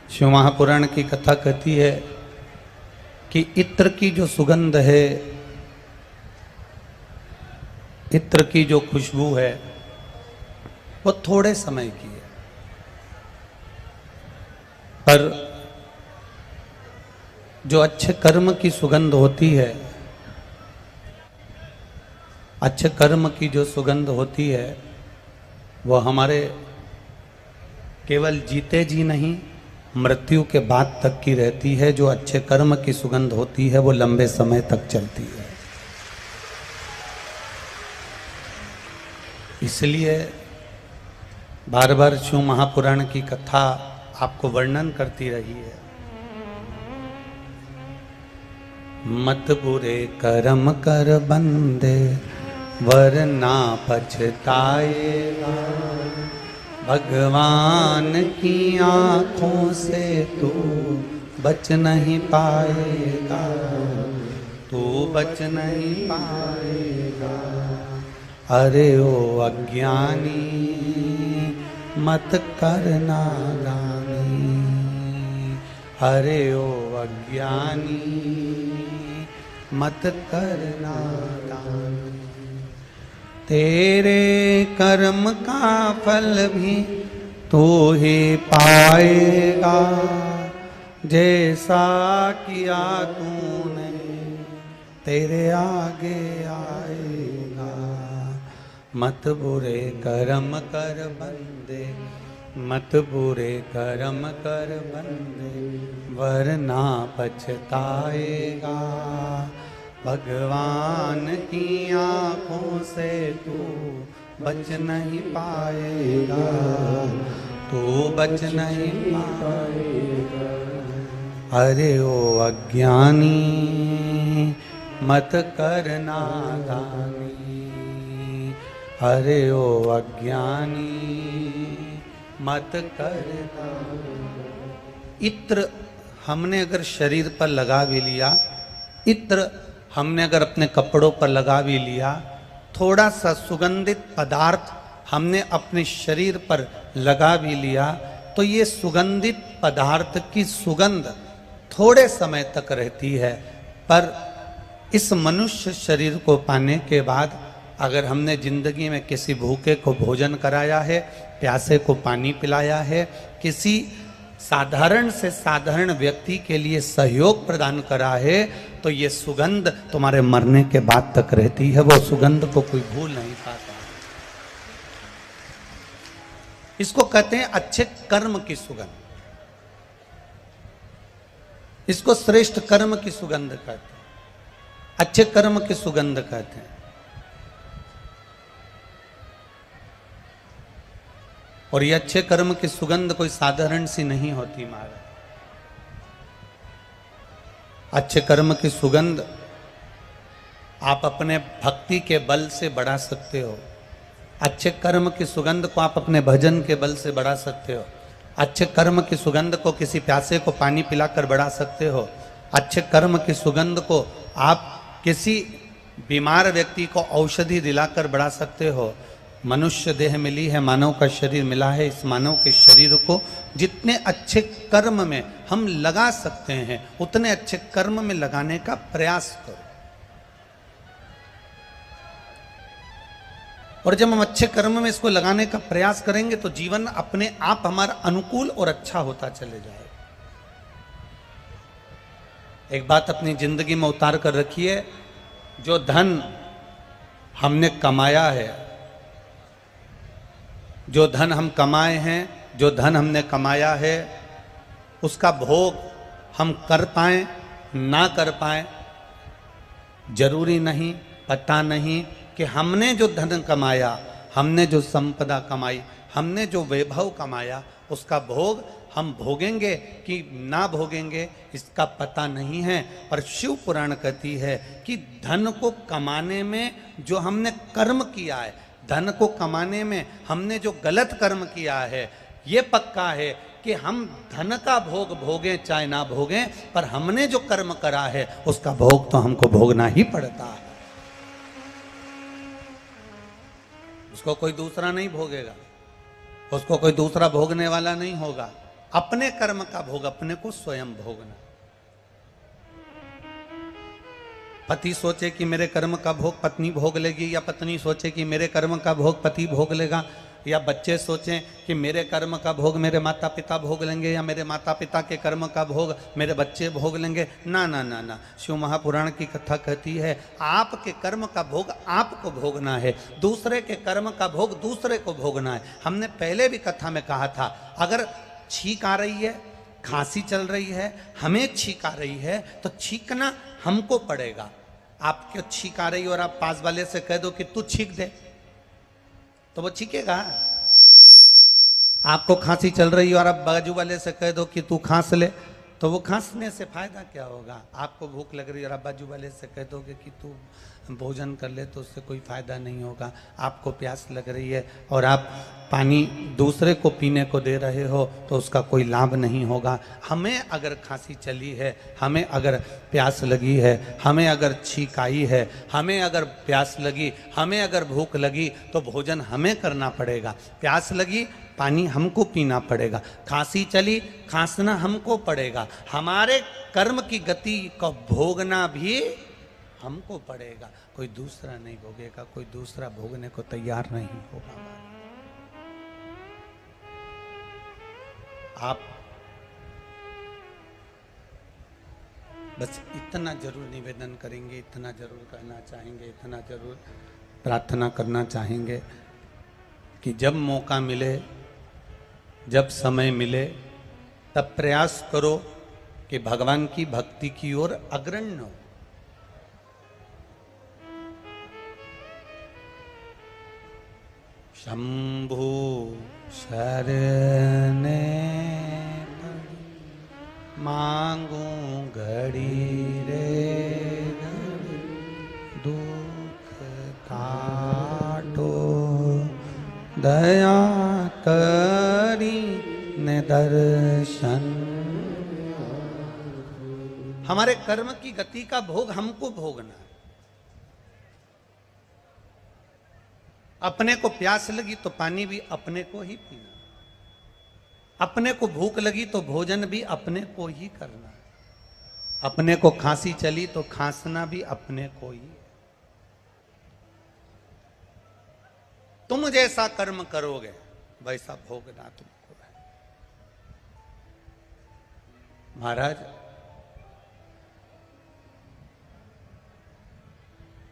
शिव महापुराण की कथा कहती है कि इत्र की जो सुगंध है, इत्र की जो खुशबू है, वो थोड़े समय की है, पर जो अच्छे कर्म की सुगंध होती है, अच्छे कर्म की जो सुगंध होती है, वो हमारे केवल जीते जी नहीं, मृत्यु के बाद तक की रहती है। जो अच्छे कर्म की सुगंध होती है वो लंबे समय तक चलती है। इसलिए बार बार शिव महापुराण की कथा आपको वर्णन करती रही है। मत बुरे कर्म कर बंदे वरना पछताएगा, भगवान की आंखों से तू बच नहीं पाएगा, तू बच नहीं पाएगा। अरे ओ अज्ञानी मत करना दानी, अरे ओ अज्ञानी मत करना दानी। तेरे कर्म का फल भी तू ही पाएगा, जैसा किया तूने तेरे आगे आएगा। मत बुरे कर्म कर बंदे, मत बुरे कर्म कर बंदे, वरना पछताएगा, भगवान की आंखों से तू बच नहीं पाएगा, तू बच नहीं पाएगा। अरे ओ अज्ञानी मत करना दानी, अरे ओ अज्ञानी मत करना। इत्र हमने अगर शरीर पर लगा भी लिया, इत्र हमने अगर अपने कपड़ों पर लगा भी लिया, थोड़ा सा सुगंधित पदार्थ हमने अपने शरीर पर लगा भी लिया, तो ये सुगंधित पदार्थ की सुगंध थोड़े समय तक रहती है। पर इस मनुष्य शरीर को पाने के बाद अगर हमने जिंदगी में किसी भूखे को भोजन कराया है, प्यासे को पानी पिलाया है, किसी साधारण से साधारण व्यक्ति के लिए सहयोग प्रदान करा है, तो ये सुगंध तुम्हारे मरने के बाद तक रहती है। वो सुगंध को कोई भूल नहीं पाता। इसको कहते हैं अच्छे कर्म की सुगंध, इसको श्रेष्ठ कर्म की सुगंध कहते हैं, अच्छे कर्म की सुगंध कहते हैं। और ये अच्छे कर्म की सुगंध कोई साधारण सी नहीं होती महाराज। अच्छे कर्म की सुगंध आप अपने भक्ति के बल से बढ़ा सकते हो, अच्छे कर्म की सुगंध को आप अपने भजन के बल से बढ़ा सकते हो, अच्छे कर्म की सुगंध को किसी प्यासे को पानी पिलाकर बढ़ा सकते हो, अच्छे कर्म की सुगंध को आप किसी बीमार व्यक्ति को औषधि दिलाकर बढ़ा सकते हो। मनुष्य देह मिली है, मानव का शरीर मिला है, इस मानव के शरीर को जितने अच्छे कर्म में हम लगा सकते हैं उतने अच्छे कर्म में लगाने का प्रयास करो। और जब हम अच्छे कर्म में इसको लगाने का प्रयास करेंगे तो जीवन अपने आप हमारा अनुकूल और अच्छा होता चले जाएगा। एक बात अपनी जिंदगी में उतार कर रखिए, जो धन हमने कमाया है, जो धन हम कमाए हैं, जो धन हमने कमाया है, उसका भोग हम कर पाएं ना कर पाएं जरूरी नहीं। पता नहीं कि हमने जो धन कमाया, हमने जो संपदा कमाई, हमने जो वैभव कमाया, उसका भोग हम भोगेंगे कि ना भोगेंगे इसका पता नहीं है। पर शिव पुराण कहती है कि धन को कमाने में जो हमने कर्म किया है, धन को कमाने में हमने जो गलत कर्म किया है, ये पक्का है कि हम धन का भोग भोगें चाहे ना भोगें, पर हमने जो कर्म करा है उसका भोग तो हमको भोगना ही पड़ता है। उसको कोई दूसरा नहीं भोगेगा, उसको कोई दूसरा भोगने वाला नहीं होगा। अपने कर्म का भोग अपने को स्वयं भोगना। पति सोचे कि मेरे कर्म का भोग पत्नी भोग लेगी, या पत्नी सोचे कि मेरे कर्म का भोग पति भोग लेगा, या बच्चे सोचें कि मेरे कर्म का भोग मेरे माता पिता भोग लेंगे, या मेरे माता पिता के कर्म का भोग मेरे बच्चे भोग लेंगे। ना ना ना ना, शिव महापुराण की कथा कहती है आपके कर्म का भोग आपको भोगना है, दूसरे के कर्म का भोग दूसरे को भोगना है। हमने पहले भी कथा में कहा था, अगर छींक आ रही है, खांसी चल रही है, हमें छींक आ रही है, तो छींकना हमको पड़ेगा। आपको छींक आ रही और आप पास वाले से कह दो कि तू छींक दे, तो वो छींकेगा। आपको खांसी चल रही है और आप बाजू वाले से कह दो कि तू खांस ले, तो वो खांसने से फायदा क्या होगा। आपको भूख लग रही है और आप बाजू वाले से कह दोगे कि तू भोजन कर ले, तो उससे कोई फायदा नहीं होगा। आपको प्यास लग रही है और आप पानी दूसरे को पीने को दे रहे हो, तो उसका कोई लाभ नहीं होगा। हमें अगर खांसी चली है, हमें अगर प्यास लगी है, हमें अगर छींक आई है, हमें अगर प्यास लगी, हमें अगर भूख लगी, तो भोजन हमें करना पड़ेगा। प्यास लगी, पानी हमको पीना पड़ेगा। खांसी चली, खांसना हमको पड़ेगा। हमारे कर्म की गति को भोगना भी हमको पड़ेगा, कोई दूसरा नहीं भोगेगा, कोई दूसरा भोगने को तैयार नहीं होगा। आप बस इतना जरूर निवेदन करेंगे, इतना जरूर कहना चाहेंगे, इतना जरूर प्रार्थना करना चाहेंगे कि जब मौका मिले, जब समय मिले, तब प्रयास करो कि भगवान की भक्ति की ओर अग्रणी हो। शंभु शरणे मांगू घड़ी रे दुख काटो, दया करी ने दर्शन। हमारे कर्म की गति का भोग हमको भोगना है। अपने को प्यास लगी तो पानी भी अपने को ही पीना, अपने को भूख लगी तो भोजन भी अपने को ही करना, अपने को खांसी चली तो खांसना भी अपने को ही। तुम जैसा कर्म करोगे वैसा भोगना तुमको है। महाराज,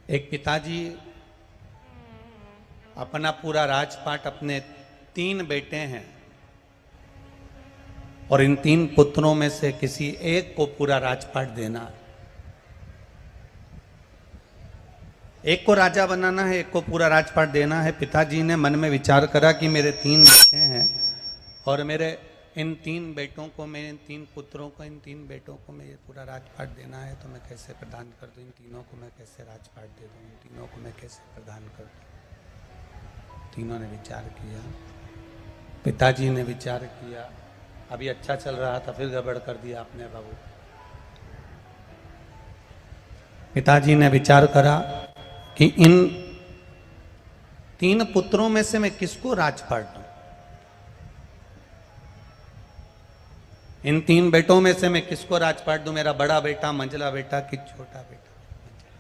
एक पिताजी अपना पूरा राजपाट, अपने 3 बेटे हैं और इन 3 पुत्रों में से किसी एक को पूरा राजपाट देना, एक को राजा बनाना है, एक को पूरा राजपाट देना है। पिताजी ने मन में विचार करा कि मेरे 3 बेटे हैं और मेरे इन 3 बेटों को, मैं इन 3 पुत्रों को, इन 3 बेटों को मैं ये पूरा राजपाट देना है, तो मैं कैसे प्रदान कर दूं, इन तीनों को मैं कैसे राजपाट दे दूं, इन तीनों को मैं कैसे प्रदान कर दूं। तीनों ने विचार किया, पिताजी ने विचार किया। अभी अच्छा चल रहा था, फिर गड़बड़ कर दिया आपने बाबू। पिताजी ने विचार करा कि इन 3 पुत्रों में से मैं किसको राजपाट दूं, इन 3 बेटों में से मैं किसको राजपाट दूं। मेरा बड़ा बेटा, मंझला बेटा कि छोटा बेटा।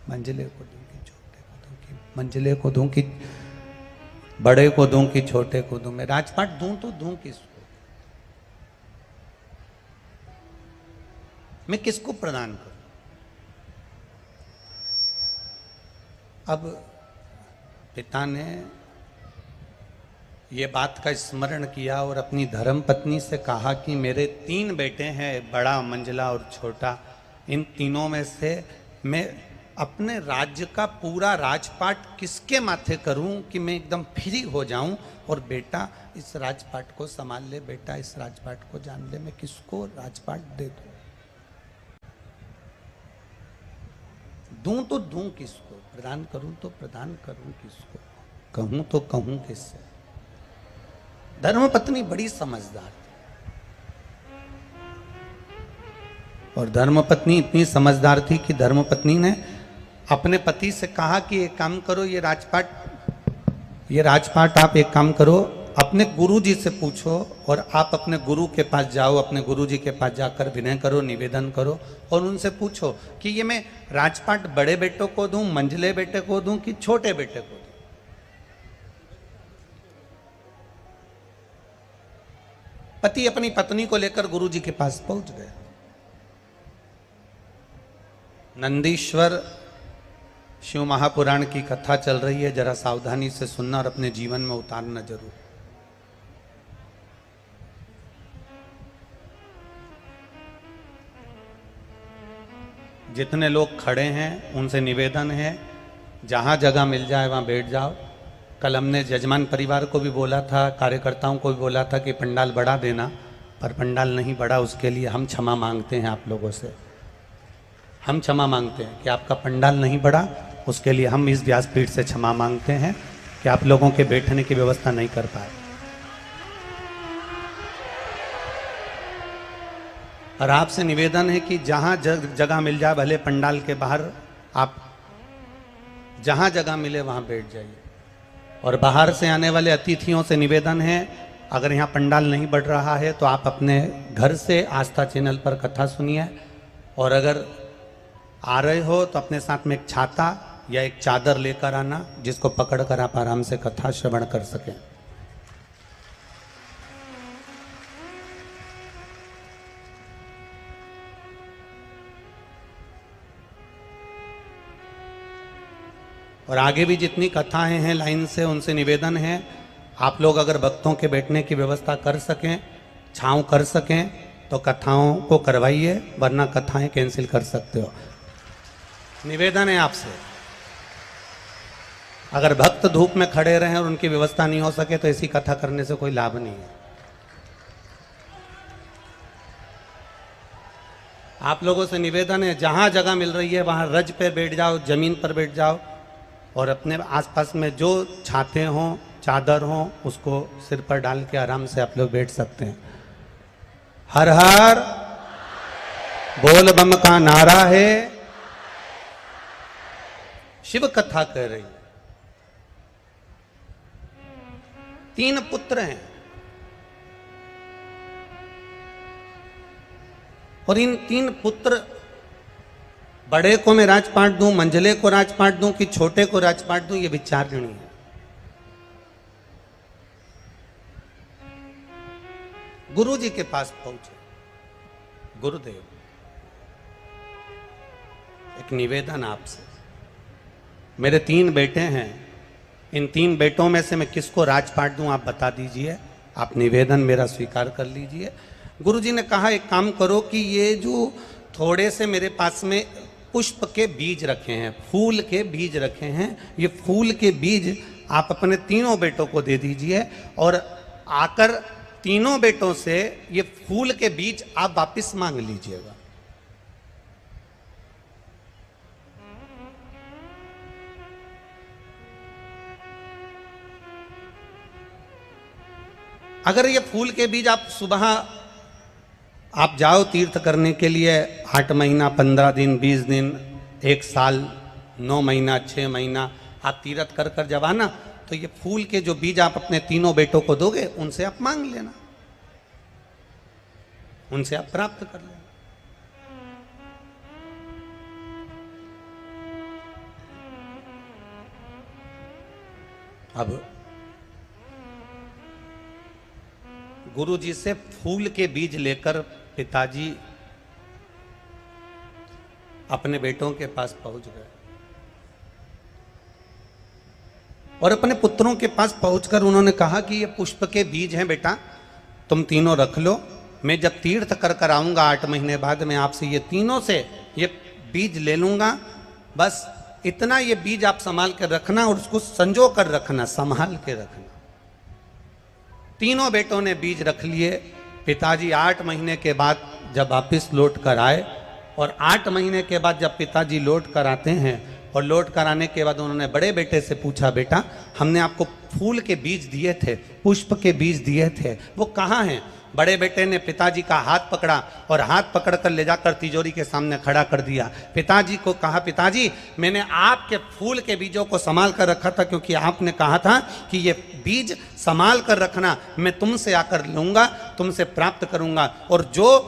मंझले को दूं कि छोटे को दूं, कि मंझले को दूं कि बड़े को दूं कि छोटे को दूं। मैं राजपाट दूं तो दूं किसको, मैं किसको प्रदान करूं। अब पिता ने ये बात का स्मरण किया और अपनी धर्म पत्नी से कहा कि मेरे 3 बेटे हैं, बड़ा, मंझला और छोटा। इन तीनों में से मैं अपने राज्य का पूरा राजपाट किसके माथे करूं कि मैं एकदम फ्री हो जाऊं, और बेटा इस राजपाट को संभाल ले, बेटा इस राजपाट को जान ले, मैं किसको राजपाट दे दूं तो दूं किसको, प्रदान करूं तो प्रदान करूं किसको, कहूं तो कहूं किससे। धर्मपत्नी बड़ी समझदार थी और धर्मपत्नी इतनी समझदार थी कि धर्मपत्नी ने अपने पति से कहा कि एक काम करो, ये राजपाट आप एक काम करो, अपने गुरु जी से पूछो और आप अपने गुरु के पास जाओ, अपने गुरु जी के पास जाकर विनय करो, निवेदन करो और उनसे पूछो कि ये मैं राजपाट बड़े बेटों को दूं, मंझले बेटे को दूं कि छोटे बेटे को दूं। पति अपनी पत्नी को लेकर गुरु जी के पास पहुंच गए। नंदीश्वर शिव महापुराण की कथा चल रही है, जरा सावधानी से सुनना और अपने जीवन में उतारना जरूर। जितने लोग खड़े हैं उनसे निवेदन है, जहां जगह मिल जाए वहां बैठ जाओ। कल हमने जजमान परिवार को भी बोला था, कार्यकर्ताओं को भी बोला था कि पंडाल बढ़ा देना, पर पंडाल नहीं बढ़ा। उसके लिए हम क्षमा मांगते हैं आप लोगों से। हम क्षमा मांगते हैं कि आपका पंडाल नहीं बढ़ा, उसके लिए हम इस व्यासपीठ से क्षमा मांगते हैं कि आप लोगों के बैठने की व्यवस्था नहीं कर पाए। और आपसे निवेदन है कि जहां जगह मिल जाए, भले पंडाल के बाहर, आप जहां जगह मिले वहां बैठ जाइए। और बाहर से आने वाले अतिथियों से निवेदन है, अगर यहाँ पंडाल नहीं बढ़ रहा है तो आप अपने घर से आस्था चैनल पर कथा सुनिए। और अगर आ रहे हो तो अपने साथ में एक छाता या एक चादर लेकर आना, जिसको पकड़कर आप आराम से कथा श्रवण कर सकें। और आगे भी जितनी कथाएं हैं लाइन से, उनसे निवेदन है आप लोग अगर भक्तों के बैठने की व्यवस्था कर सकें, छांव कर सकें तो कथाओं को करवाइए, वरना कथाएं कैंसिल कर सकते हो। निवेदन है आपसे। अगर भक्त धूप में खड़े रहें और उनकी व्यवस्था नहीं हो सके तो ऐसी कथा करने से कोई लाभ नहीं है। आप लोगों से निवेदन है, जहां जगह मिल रही है वहां रज पे बैठ जाओ, जमीन पर बैठ जाओ और अपने आसपास में जो छाते हों, चादर हों, उसको सिर पर डाल के आराम से आप लोग बैठ सकते हैं। हर हर बोल बम का नारा है। शिव कथा कह रही है। 3 पुत्र हैं और इन 3 पुत्र, बड़े को मैं राजपाट दूं, मंझले को राजपाट दूं कि छोटे को राजपाट दूं, ये विचारणी है। गुरु जी के पास पहुंचे। गुरुदेव, एक निवेदन आपसे, मेरे 3 बेटे हैं, इन 3 बेटों में से मैं किसको राजपाट दूं आप बता दीजिए। आप निवेदन मेरा स्वीकार कर लीजिए। गुरु जी ने कहा एक काम करो कि ये जो थोड़े से मेरे पास में पुष्प के बीज रखे हैं, फूल के बीज रखे हैं, ये फूल के बीज आप अपने 3 बेटों को दे दीजिए और आकर 3 बेटों से ये फूल के बीज आप वापस मांग लीजिएगा। अगर ये फूल के बीज आप सुबह आप जाओ तीर्थ करने के लिए, 8 महीना, 15 दिन, 20 दिन, 1 साल, 9 महीना, 6 महीना आप तीर्थ कर कर जब आना, तो ये फूल के जो बीज आप अपने 3 बेटों को दोगे, उनसे आप मांग लेना, उनसे आप प्राप्त कर लेना। अब गुरु जी से फूल के बीज लेकर पिताजी अपने बेटों के पास पहुंच गए और अपने पुत्रों के पास पहुंचकर उन्होंने कहा कि ये पुष्प के बीज हैं बेटा, तुम तीनों रख लो। मैं जब तीर्थ कर कर आऊंगा 8 महीने बाद, मैं आपसे ये तीनों से ये बीज ले लूंगा। बस इतना ये बीज आप संभाल कर रखना और उसको संजो कर रखना, संभाल के रखना। तीनों बेटों ने बीज रख लिए। पिताजी 8 महीने के बाद जब वापिस लौट कर आए और 8 महीने के बाद जब पिताजी लौट कर आते हैं और लौट कर आने के बाद उन्होंने बड़े बेटे से पूछा, बेटा हमने आपको फूल के बीज दिए थे, पुष्प के बीज दिए थे, वो कहाँ हैं? बड़े बेटे ने पिताजी का हाथ पकड़ा और हाथ पकड़कर ले जाकर तिजोरी के सामने खड़ा कर दिया। पिताजी को कहा, पिताजी मैंने आपके फूल के बीजों को संभाल कर रखा था, क्योंकि आपने कहा था कि ये बीज संभाल कर रखना, मैं तुमसे आकर लूंगा, तुमसे प्राप्त करूंगा। और जो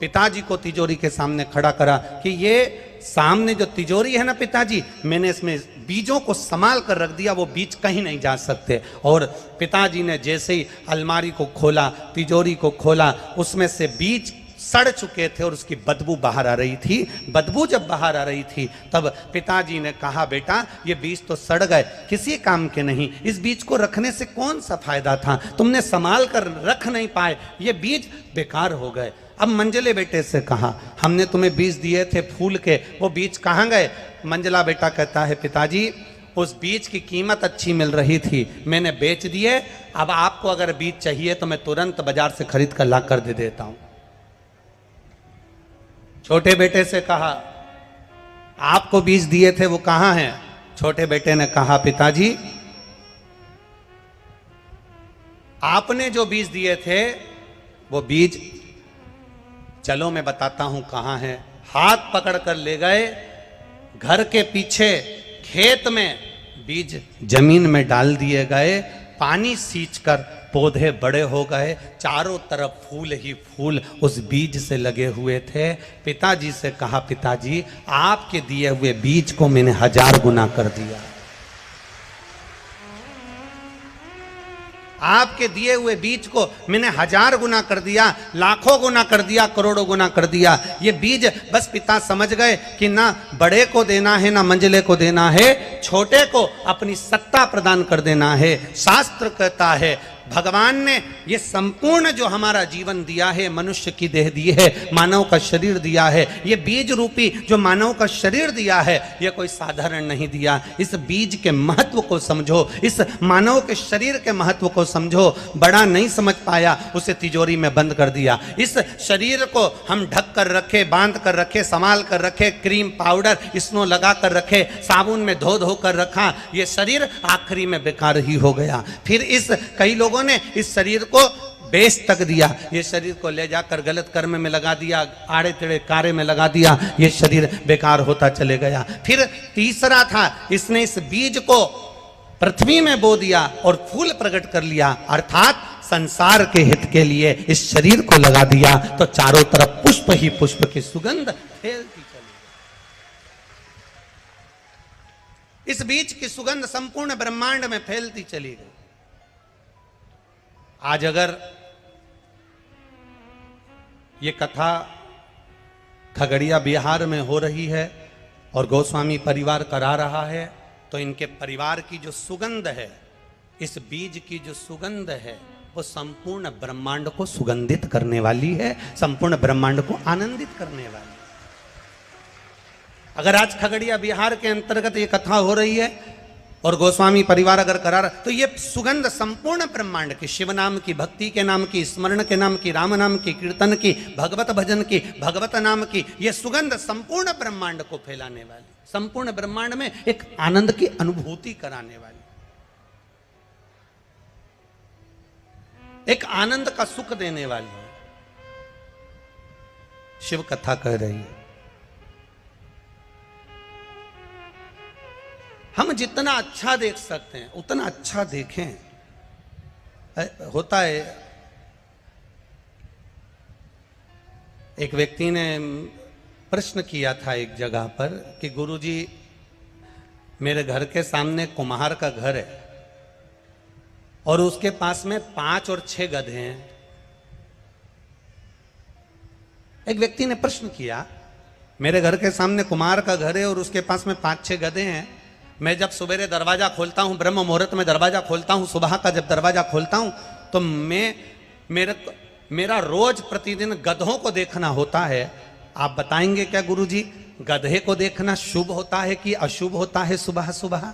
पिताजी को तिजोरी के सामने खड़ा करा कि ये सामने जो तिजोरी है ना पिताजी, मैंने इसमें बीजों को संभाल कर रख दिया, वो बीज कहीं नहीं जा सकते। और पिताजी ने जैसे ही अलमारी को खोला, तिजोरी को खोला, उसमें से बीज सड़ चुके थे और उसकी बदबू बाहर आ रही थी। बदबू जब बाहर आ रही थी तब पिताजी ने कहा, बेटा ये बीज तो सड़ गए, किसी काम के नहीं, इस बीज को रखने से कौन सा फायदा था, तुमने संभाल कर रख नहीं पाए, ये बीज बेकार हो गए। अब मंजले बेटे से कहा, हमने तुम्हें बीज दिए थे फूल के, वो बीज कहाँ गए? मंजला बेटा कहता है, पिताजी उस बीज की कीमत अच्छी मिल रही थी, मैंने बेच दिए, अब आपको अगर बीज चाहिए तो मैं तुरंत बाजार से खरीद कर ला कर दे देता हूं। छोटे बेटे से कहा, आपको बीज दिए थे वो कहाँ हैं? छोटे बेटे ने कहा, पिताजी आपने जो बीज दिए थे वो बीज, चलो मैं बताता हूं कहां है। हाथ पकड़ कर ले गए, घर के पीछे खेत में बीज जमीन में डाल दिए गए, पानी सींचकर पौधे बड़े हो गए, चारों तरफ फूल ही फूल उस बीज से लगे हुए थे। पिताजी से कहा, पिताजी आपके दिए हुए बीज को मैंने 1000 गुना कर दिया, आपके दिए हुए बीज को मैंने 1000 गुना कर दिया, लाखों गुना कर दिया, करोड़ों गुना कर दिया। ये बीज बस पिता समझ गए कि ना बड़े को देना है ना मंझले को देना है, छोटे को अपनी सत्ता प्रदान कर देना है। शास्त्र कहता है भगवान ने ये संपूर्ण जो हमारा जीवन दिया है, मनुष्य की देह दी है, मानव का शरीर दिया है, ये बीज रूपी जो मानव का शरीर दिया है, ये कोई साधारण नहीं दिया। इस बीज के महत्व को समझो, इस मानव के शरीर के महत्व को समझो। बड़ा नहीं समझ पाया, उसे तिजोरी में बंद कर दिया। इस शरीर को हम ढक कर रखे, बांध कर रखे, संभाल कर रखे, क्रीम पाउडर स्नो लगा कर रखे, साबुन में धो धो कर रखा, ये शरीर आखिरी में बेकार ही हो गया। फिर इस कई लोगों ने इस शरीर को बेच तक दिया, ये शरीर को ले जाकर गलत कर्म में लगा दिया, आड़े टेढ़े कार्य में लगा दिया, ये शरीर बेकार होता चले गया। फिर तीसरा था, इसने इस बीज को पृथ्वी में बो दिया और फूल प्रकट कर लिया, अर्थात संसार के हित के लिए इस शरीर को लगा दिया, तो चारों तरफ पुष्प ही पुष्प की सुगंध फैलती चली। इस बीज की सुगंध संपूर्ण ब्रह्मांड में फैलती चली गई। आज अगर ये कथा खगड़िया बिहार में हो रही है और गोस्वामी परिवार करा रहा है, तो इनके परिवार की जो सुगंध है, इस बीज की जो सुगंध है, वो संपूर्ण ब्रह्मांड को सुगंधित करने वाली है, संपूर्ण ब्रह्मांड को आनंदित करने वाली है। अगर आज खगड़िया बिहार के अंतर्गत ये कथा हो रही है और गोस्वामी परिवार अगर करा रहा, तो ये सुगंध संपूर्ण ब्रह्मांड की, शिव नाम की, भक्ति के नाम की, स्मरण के नाम की, राम नाम की, कीर्तन की, भगवत भजन की, भगवत नाम की, ये सुगंध संपूर्ण ब्रह्मांड को फैलाने वाली, संपूर्ण ब्रह्मांड में एक आनंद की अनुभूति कराने वाली, एक आनंद का सुख देने वाली शिव कथा कह रही है। हम जितना अच्छा देख सकते हैं उतना अच्छा देखें। होता है, एक व्यक्ति ने प्रश्न किया था एक जगह पर कि गुरुजी मेरे घर के सामने कुम्हार का घर है और उसके पास में 5 और 6 गधे हैं। एक व्यक्ति ने प्रश्न किया, मेरे घर के सामने कुम्हार का घर है और उसके पास में 5-6 गधे हैं, मैं जब सवेरे दरवाजा खोलता हूं, ब्रह्म मुहूर्त में दरवाजा खोलता हूं, सुबह का जब दरवाजा खोलता हूं, तो मेरा रोज प्रतिदिन गधों को देखना होता है। आप बताएंगे क्या गुरुजी, गधे को देखना शुभ होता है कि अशुभ होता है सुबह सुबह?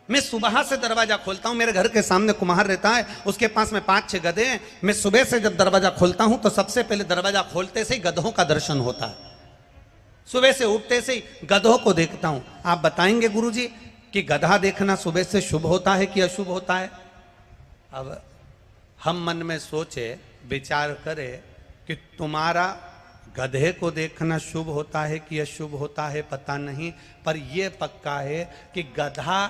मैं सुबह से दरवाजा खोलता हूं, मेरे घर के सामने कुम्हार रहता है, उसके पास में 5-6 गधे हैं। मैं सुबह से जब दरवाजा खोलता हूं तो सबसे पहले दरवाजा खोलते से ही गधों का दर्शन होता है। सुबह से उठते से ही गधों को देखता हूं। आप बताएंगे गुरुजी कि गधा देखना सुबह से शुभ होता है कि अशुभ होता है? अब हम मन में सोचे, विचार करें कि तुम्हारा गधे को देखना शुभ होता है कि अशुभ होता है पता नहीं, पर यह पक्का है कि गधा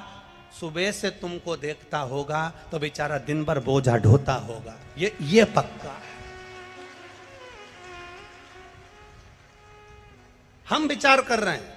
सुबह से तुमको देखता होगा तो बेचारा दिन भर बोझा ढोता होगा। ये पक्का। हम विचार कर रहे हैं,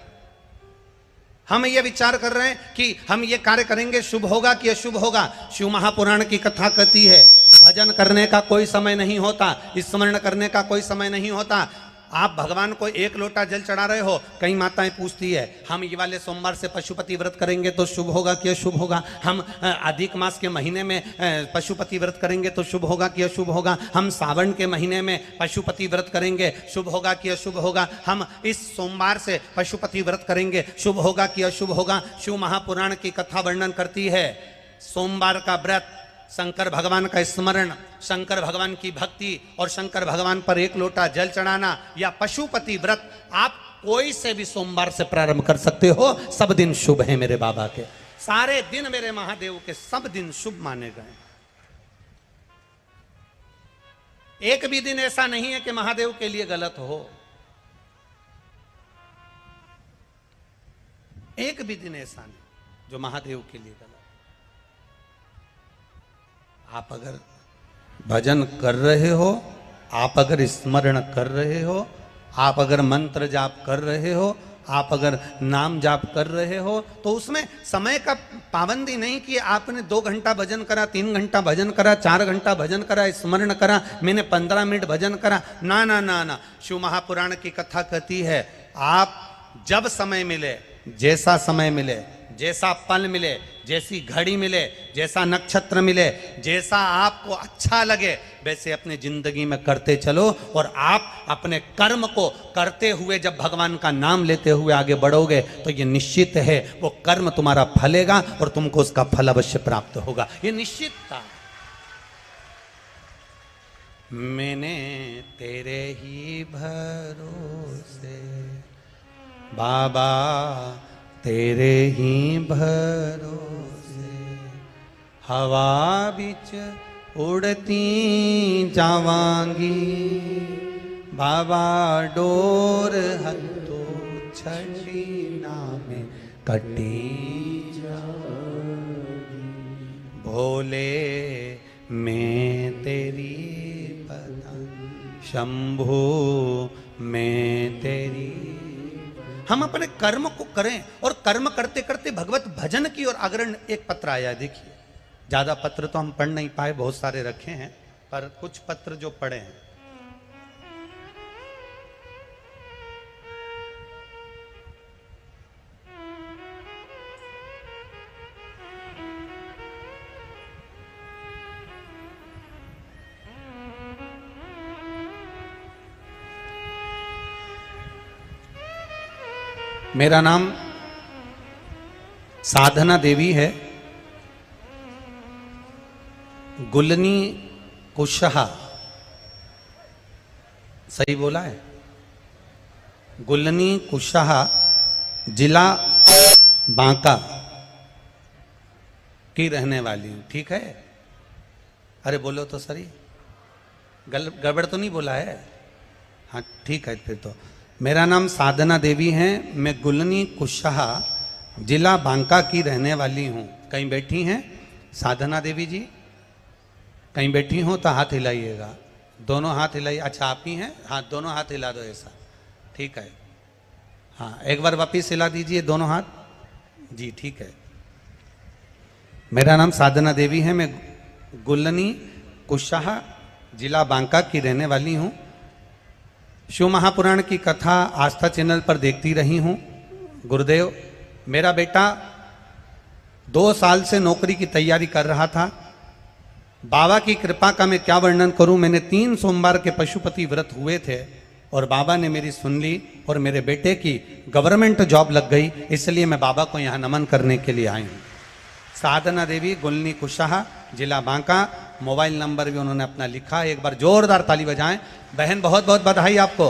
हम ये विचार कर रहे हैं कि हम ये कार्य करेंगे, शुभ होगा कि अशुभ होगा। शिव महापुराण की कथा कहती है भजन करने का कोई समय नहीं होता, स्मरण करने का कोई समय नहीं होता। आप भगवान को 1 लोटा जल चढ़ा रहे हो, कई माताएं पूछती है हम ये वाले सोमवार से पशुपति व्रत करेंगे तो शुभ होगा कि अशुभ होगा? हम अधिक मास के महीने में पशुपति व्रत करेंगे तो शुभ होगा कि अशुभ होगा? हम सावन के महीने में पशुपति व्रत करेंगे, शुभ होगा कि अशुभ होगा? हम इस सोमवार से पशुपति व्रत करेंगे, शुभ होगा कि अशुभ होगा? शिव महापुराण की कथा वर्णन करती है सोमवार का व्रत, शंकर भगवान का स्मरण, शंकर भगवान की भक्ति और शंकर भगवान पर 1 लोटा जल चढ़ाना या पशुपति व्रत आप कोई से भी सोमवार से प्रारंभ कर सकते हो। सब दिन शुभ है मेरे बाबा के, सारे दिन मेरे महादेव के सब दिन शुभ माने गए। एक भी दिन ऐसा नहीं है कि महादेव के लिए गलत हो, एक भी दिन ऐसा नहीं जो महादेव के लिए गलत। आप अगर भजन कर रहे हो, आप अगर स्मरण कर रहे हो, आप अगर मंत्र जाप कर रहे हो, आप अगर नाम जाप कर रहे हो, तो उसमें समय का पाबंदी नहीं कि आपने 2 घंटा भजन करा, 3 घंटा भजन करा, 4 घंटा भजन करा, स्मरण करा, मैंने 15 मिनट भजन करा। ना ना ना ना, शिव महापुराण की कथा कहती है आप जब समय मिले, जैसा समय मिले, जैसा पल मिले, जैसी घड़ी मिले, जैसा नक्षत्र मिले, जैसा आपको अच्छा लगे वैसे अपनी जिंदगी में करते चलो। और आप अपने कर्म को करते हुए जब भगवान का नाम लेते हुए आगे बढ़ोगे तो ये निश्चित है वो कर्म तुम्हारा फलेगा और तुमको उसका फल अवश्य प्राप्त होगा, ये निश्चित था। मैंने तेरे ही भरोसे बाबा, तेरे ही भरोसे हवा बिच उड़ती जावांगी, बाबा डोर हथो छड़ी नामे कटी जागी। भोले मैं तेरी पतंग, शंभू मैं तेरी। हम अपने कर्म को करें और कर्म करते करते भगवत भजन की ओर अग्रणी। एक पत्र आया है, देखिए। ज्यादा पत्र तो हम पढ़ नहीं पाए, बहुत सारे रखे हैं, पर कुछ पत्र जो पढ़े हैं। मेरा नाम साधना देवी है, गुलनी कुशहा, सही बोला है? गुलनी कुशहा, जिला बांका की रहने वाली हूं। ठीक है? अरे बोलो तो सही, गड़बड़ तो नहीं बोला है? हाँ ठीक है। फिर तो मेरा नाम साधना देवी है, मैं गुलनी कुशहा, जिला बांका की रहने वाली हूँ। कहीं बैठी हैं साधना देवी जी? कहीं बैठी हो तो हाथ हिलाइएगा, दोनों हाथ हिलाइए। अच्छा आप ही हैं? हाँ दोनों हाथ हिला दो ऐसा, ठीक है। हाँ एक बार वापिस हिला दीजिए दोनों हाथ जी, ठीक है। मेरा नाम साधना देवी है, मैं गुलनी कुशहा, जिला बांका की रहने वाली हूँ। शिव महापुराण की कथा आस्था चैनल पर देखती रही हूँ। गुरुदेव, मेरा बेटा 2 साल से नौकरी की तैयारी कर रहा था। बाबा की कृपा का मैं क्या वर्णन करूं। मैंने 3 सोमवार के पशुपति व्रत हुए थे और बाबा ने मेरी सुन ली और मेरे बेटे की गवर्नमेंट जॉब लग गई। इसलिए मैं बाबा को यहाँ नमन करने के लिए आई हूँ। साधना देवी गुलनी कुशाहा, जिला बांका। मोबाइल नंबर भी उन्होंने अपना लिखा है। एक बार जोरदार ताली बजाएं। बहन बहुत बहुत बधाई आपको।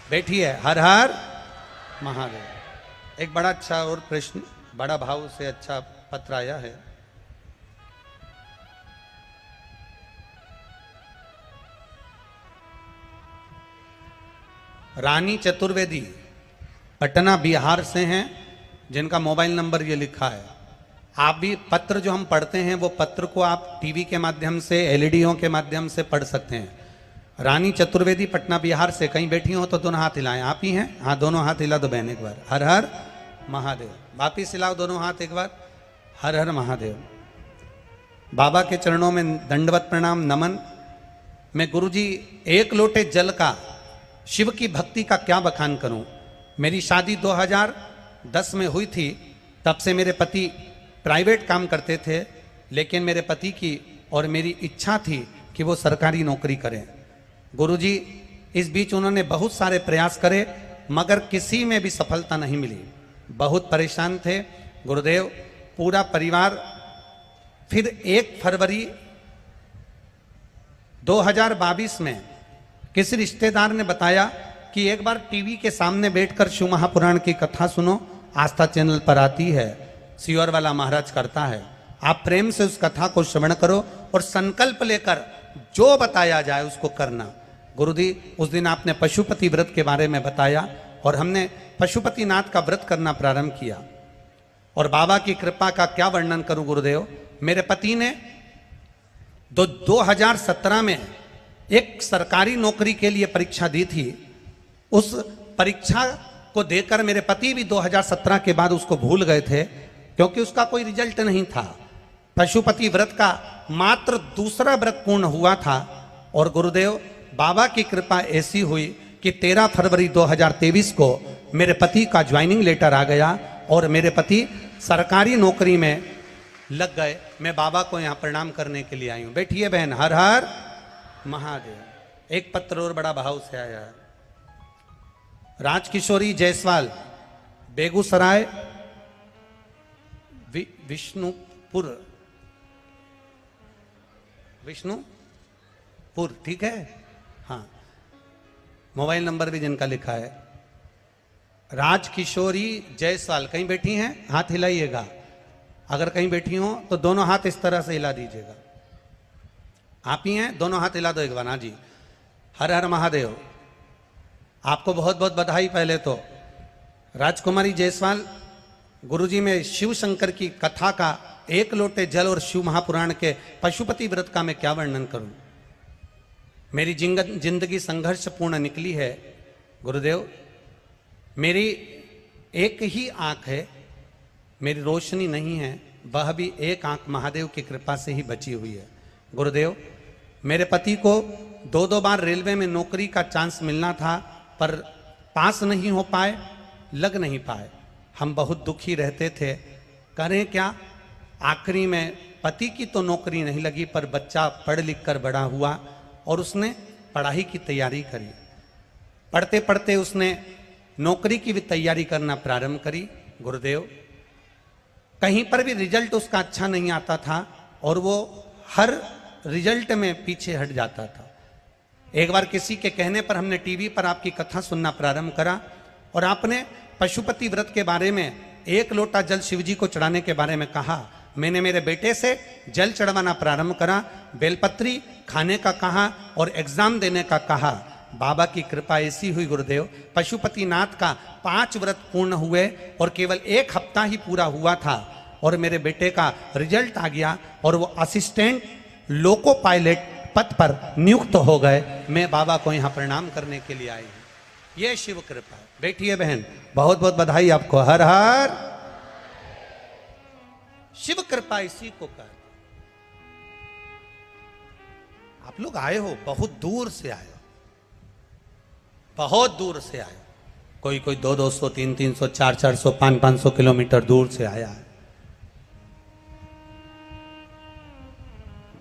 बैठिए। हर हर महादेव। एक बड़ा अच्छा और प्रश्न, बड़ा भाव से अच्छा पत्र आया है। रानी चतुर्वेदी पटना बिहार से हैं, जिनका मोबाइल नंबर ये लिखा है। आप भी पत्र जो हम पढ़ते हैं वो पत्र को आप टीवी के माध्यम से, एलईडीओ के माध्यम से पढ़ सकते हैं। रानी चतुर्वेदी पटना बिहार से, कहीं बैठी हो तो दोनों हाथ हिलाएं। आप ही हैं? हाँ, दोनों हाथ हिला दो बहन एक बार। हर हर महादेव। वापिस हिलाओ दोनों हाथ एक बार। हर हर महादेव। बाबा के चरणों में दंडवत प्रणाम नमन। मैं गुरुजी एक लोटे जल का शिव की भक्ति का क्या बखान करूं। मेरी शादी 2010 में हुई थी। तब से मेरे पति प्राइवेट काम करते थे, लेकिन मेरे पति की और मेरी इच्छा थी कि वो सरकारी नौकरी करें। गुरुजी इस बीच उन्होंने बहुत सारे प्रयास करे, मगर किसी में भी सफलता नहीं मिली। बहुत परेशान थे गुरुदेव। पूरा परिवार फिर 1 फरवरी 2022 में किसी रिश्तेदार ने बताया कि एक बार टीवी के सामने बैठकर शिव महापुराण की कथा सुनो, आस्था चैनल पर आती है, सियोर वाला महाराज करता है। आप प्रेम से उस कथा को श्रवण करो और संकल्प लेकर जो बताया जाए उसको करना। गुरुजी उस दिन आपने पशुपति व्रत के बारे में बताया और हमने पशुपतिनाथ का व्रत करना प्रारंभ किया। और बाबा की कृपा का क्या वर्णन करूं गुरुदेव। मेरे पति ने 2017 में एक सरकारी नौकरी के लिए परीक्षा दी थी। उस परीक्षा को देकर मेरे पति भी 2017 के बाद उसको भूल गए थे, क्योंकि उसका कोई रिजल्ट नहीं था। पशुपति व्रत का मात्र दूसरा व्रत पूर्ण हुआ था और गुरुदेव बाबा की कृपा ऐसी हुई कि 13 फरवरी 2023 को मेरे पति का ज्वाइनिंग लेटर आ गया और मेरे पति सरकारी नौकरी में लग गए। मैं बाबा को यहाँ प्रणाम करने के लिए आई हूँ। बैठिए बहन। हर हर महादेव। एक पत्र और बड़ा भाव से आया है। राजकिशोरी जायसवाल, बेगूसराय विष्णुपुर, ठीक है। हाँ, मोबाइल नंबर भी जिनका लिखा है राजकिशोरी जायसवाल। कहीं बैठी हैं? हाथ हिलाइएगा। अगर कहीं बैठी हो तो दोनों हाथ इस तरह से हिला दीजिएगा। आप ही हैं? दोनों हाथ हिला दो एक बार। हाँ जी। हर हर महादेव। आपको बहुत बहुत बधाई। पहले तो राजकुमारी जायसवाल, गुरुजी में शिव शंकर की कथा का 1 लोटे जल और शिव महापुराण के पशुपति व्रत का मैं क्या वर्णन करूं। मेरी जिंदगी संघर्षपूर्ण निकली है गुरुदेव। मेरी एक ही आंख है, मेरी रोशनी नहीं है, वह भी एक आंख महादेव की कृपा से ही बची हुई है। गुरुदेव मेरे पति को 2 बार रेलवे में नौकरी का चांस मिलना था, पर पास नहीं हो पाए, लग नहीं पाए। हम बहुत दुखी रहते थे। करें क्या। आखिरी में पति की तो नौकरी नहीं लगी, पर बच्चा पढ़ लिख कर बड़ा हुआ और उसने पढ़ाई की तैयारी करी। पढ़ते पढ़ते उसने नौकरी की भी तैयारी करना प्रारंभ करी। गुरुदेव कहीं पर भी रिजल्ट उसका अच्छा नहीं आता था और वो हर रिजल्ट में पीछे हट जाता था। एक बार किसी के कहने पर हमने टीवी पर आपकी कथा सुनना प्रारंभ करा और आपने पशुपति व्रत के बारे में 1 लोटा जल शिवजी को चढ़ाने के बारे में कहा। मैंने मेरे बेटे से जल चढ़वाना प्रारंभ करा, बेलपत्री खाने का कहा और एग्जाम देने का कहा। बाबा की कृपा ऐसी हुई गुरुदेव, पशुपतिनाथ का 5 व्रत पूर्ण हुए और केवल 1 हफ्ता ही पूरा हुआ था और मेरे बेटे का रिजल्ट आ गया और वो असिस्टेंट लोको पायलट पद पर नियुक्त हो गए। मैं बाबा को यहाँ प्रणाम करने के लिए आई हूँ। ये शिव कृपा। बैठिए बहन, बहुत बहुत बधाई आपको। हर हर। शिव कृपा इसी को कहते। आप लोग आए हो, बहुत दूर से आए हो, बहुत दूर से आए। कोई 200, 300, 400, 500 किलोमीटर दूर से आया है।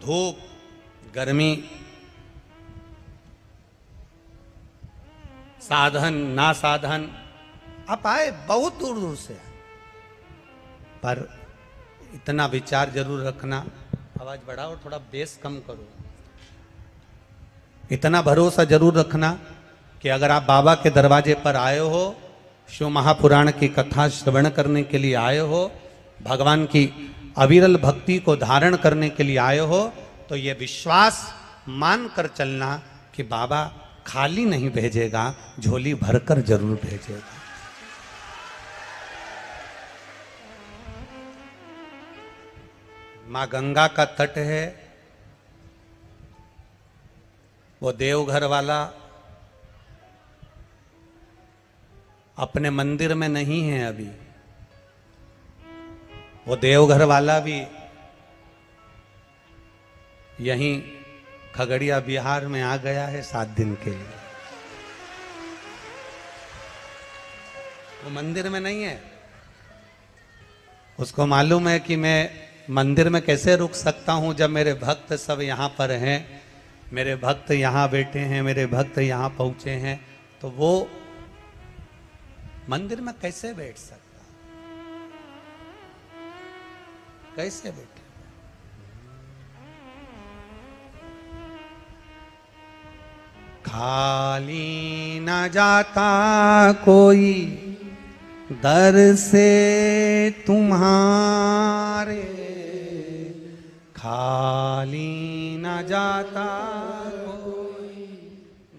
धूप, गर्मी, साधन ना साधन, आप आए बहुत दूर दूर से आए। पर इतना विचार जरूर रखना, आवाज बढ़ाओ, थोड़ा बेस कम करो। इतना भरोसा जरूर रखना कि अगर आप बाबा के दरवाजे पर आए हो, शिव महापुराण की कथा श्रवण करने के लिए आए हो, भगवान की अविरल भक्ति को धारण करने के लिए आए हो, तो ये विश्वास मान कर चलना कि बाबा खाली नहीं भेजेगा, झोली भरकर जरूर भेजेगा। मां गंगा का तट है, वो देवघर वाला अपने मंदिर में नहीं है अभी, वो देवघर वाला भी यहीं खगड़िया बिहार में आ गया है 7 दिन के लिए। वो मंदिर में नहीं है, उसको मालूम है कि मैं मंदिर में कैसे रुक सकता हूं जब मेरे भक्त सब यहां पर हैं, मेरे भक्त यहां बैठे हैं, मेरे भक्त यहां पहुंचे हैं, तो वो मंदिर में कैसे बैठ सकता, कैसे बैठे। खाली न जाता कोई दर से तुम्हारे, खाली न जाता कोई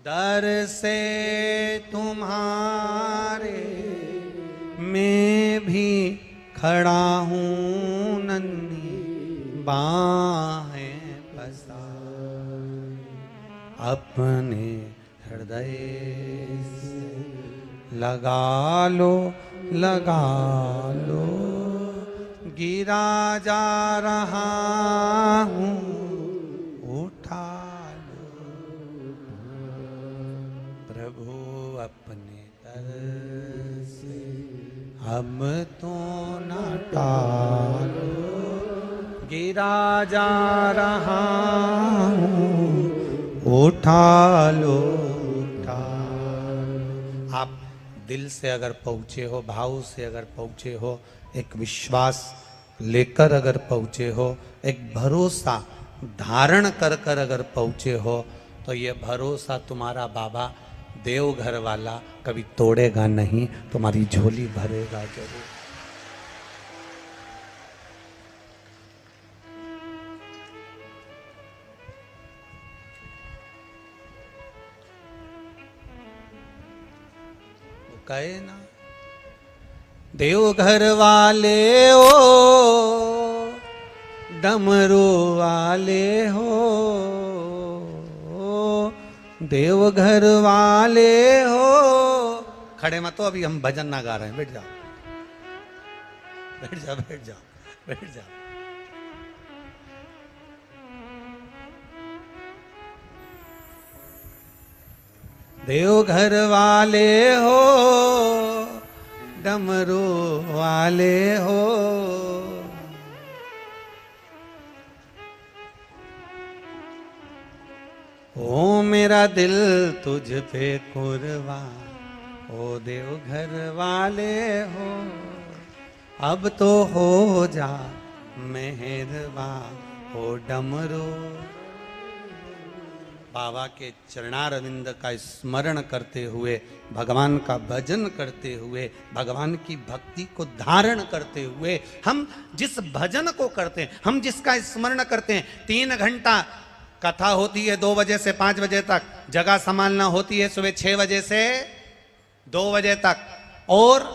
दर से तुम्हारे, मैं भी खड़ा हूँ नन्ही बाहें पसारे, अपने हृदय से लगा लो, लगा लो, गिरा जा रहा हूँ, उठा लो प्रभु अपने दर से, अब तो न टालो, गिरा जा रहा हूँ, उठा लो, उठा लो। आप दिल से अगर पहुँचे हो, भाव से अगर पहुँचे हो, एक विश्वास लेकर अगर पहुँचे हो, एक भरोसा धारण कर कर अगर पहुँचे हो, तो ये भरोसा तुम्हारा बाबा देवघर वाला कभी तोड़ेगा नहीं, तुम्हारी झोली भरेगा जरूर। कहे ना, देवघर वाले हो, डमरू वाले हो, देवघर वाले हो। खड़े मत हो, अभी हम भजन ना गा रहे हैं, बैठ जाओ, बैठ जाओ, बैठ जाओ, बैठ जाओ। देवघर वाले हो, डमरू वाले हो, ओ मेरा दिल तुझ पे कुर्बान, ओ देवघर वाले हो, अब तो हो जा मेहरबान, ओ डमरू। बाबा के चरणारविंद का स्मरण करते हुए, भगवान का भजन करते हुए, भगवान की भक्ति को धारण करते हुए, हम जिस भजन को करते हैं, हम जिसका स्मरण करते हैं, 3 घंटा कथा होती है 2 बजे से 5 बजे तक, जगह संभालना होती है सुबह 6 बजे से 2 बजे तक, और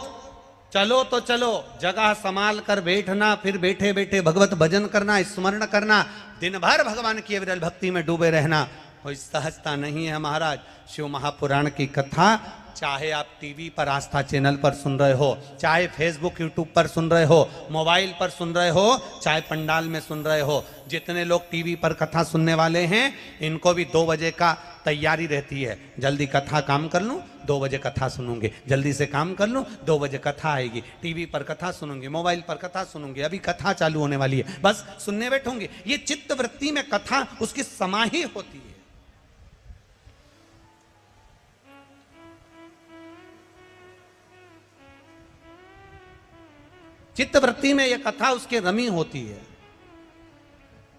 चलो तो चलो, जगह संभाल कर बैठना, फिर बैठे बैठे भगवत भजन करना, स्मरण करना, दिन भर भगवान की अविरल भक्ति में डूबे रहना, कोई सहजता नहीं है महाराज। शिव महापुराण की कथा चाहे आप टीवी पर आस्था चैनल पर सुन रहे हो, चाहे फेसबुक यूट्यूब पर सुन रहे हो, मोबाइल पर सुन रहे हो, चाहे पंडाल में सुन रहे हो, जितने लोग टीवी पर कथा सुनने वाले हैं, इनको भी 2 बजे का तैयारी रहती है। जल्दी कथा काम कर लूँ, 2 बजे कथा सुनूंगे, जल्दी से काम कर लूँ, 2 बजे कथा आएगी, टीवी पर कथा सुनूंगी, मोबाइल पर कथा सुनूंगी, अभी कथा चालू होने वाली है, बस सुनने बैठूंगी। ये चित्त वृत्ति में कथा उसकी समाही होती है। चित्तवृत्ति में यह कथा उसके रमी होती है,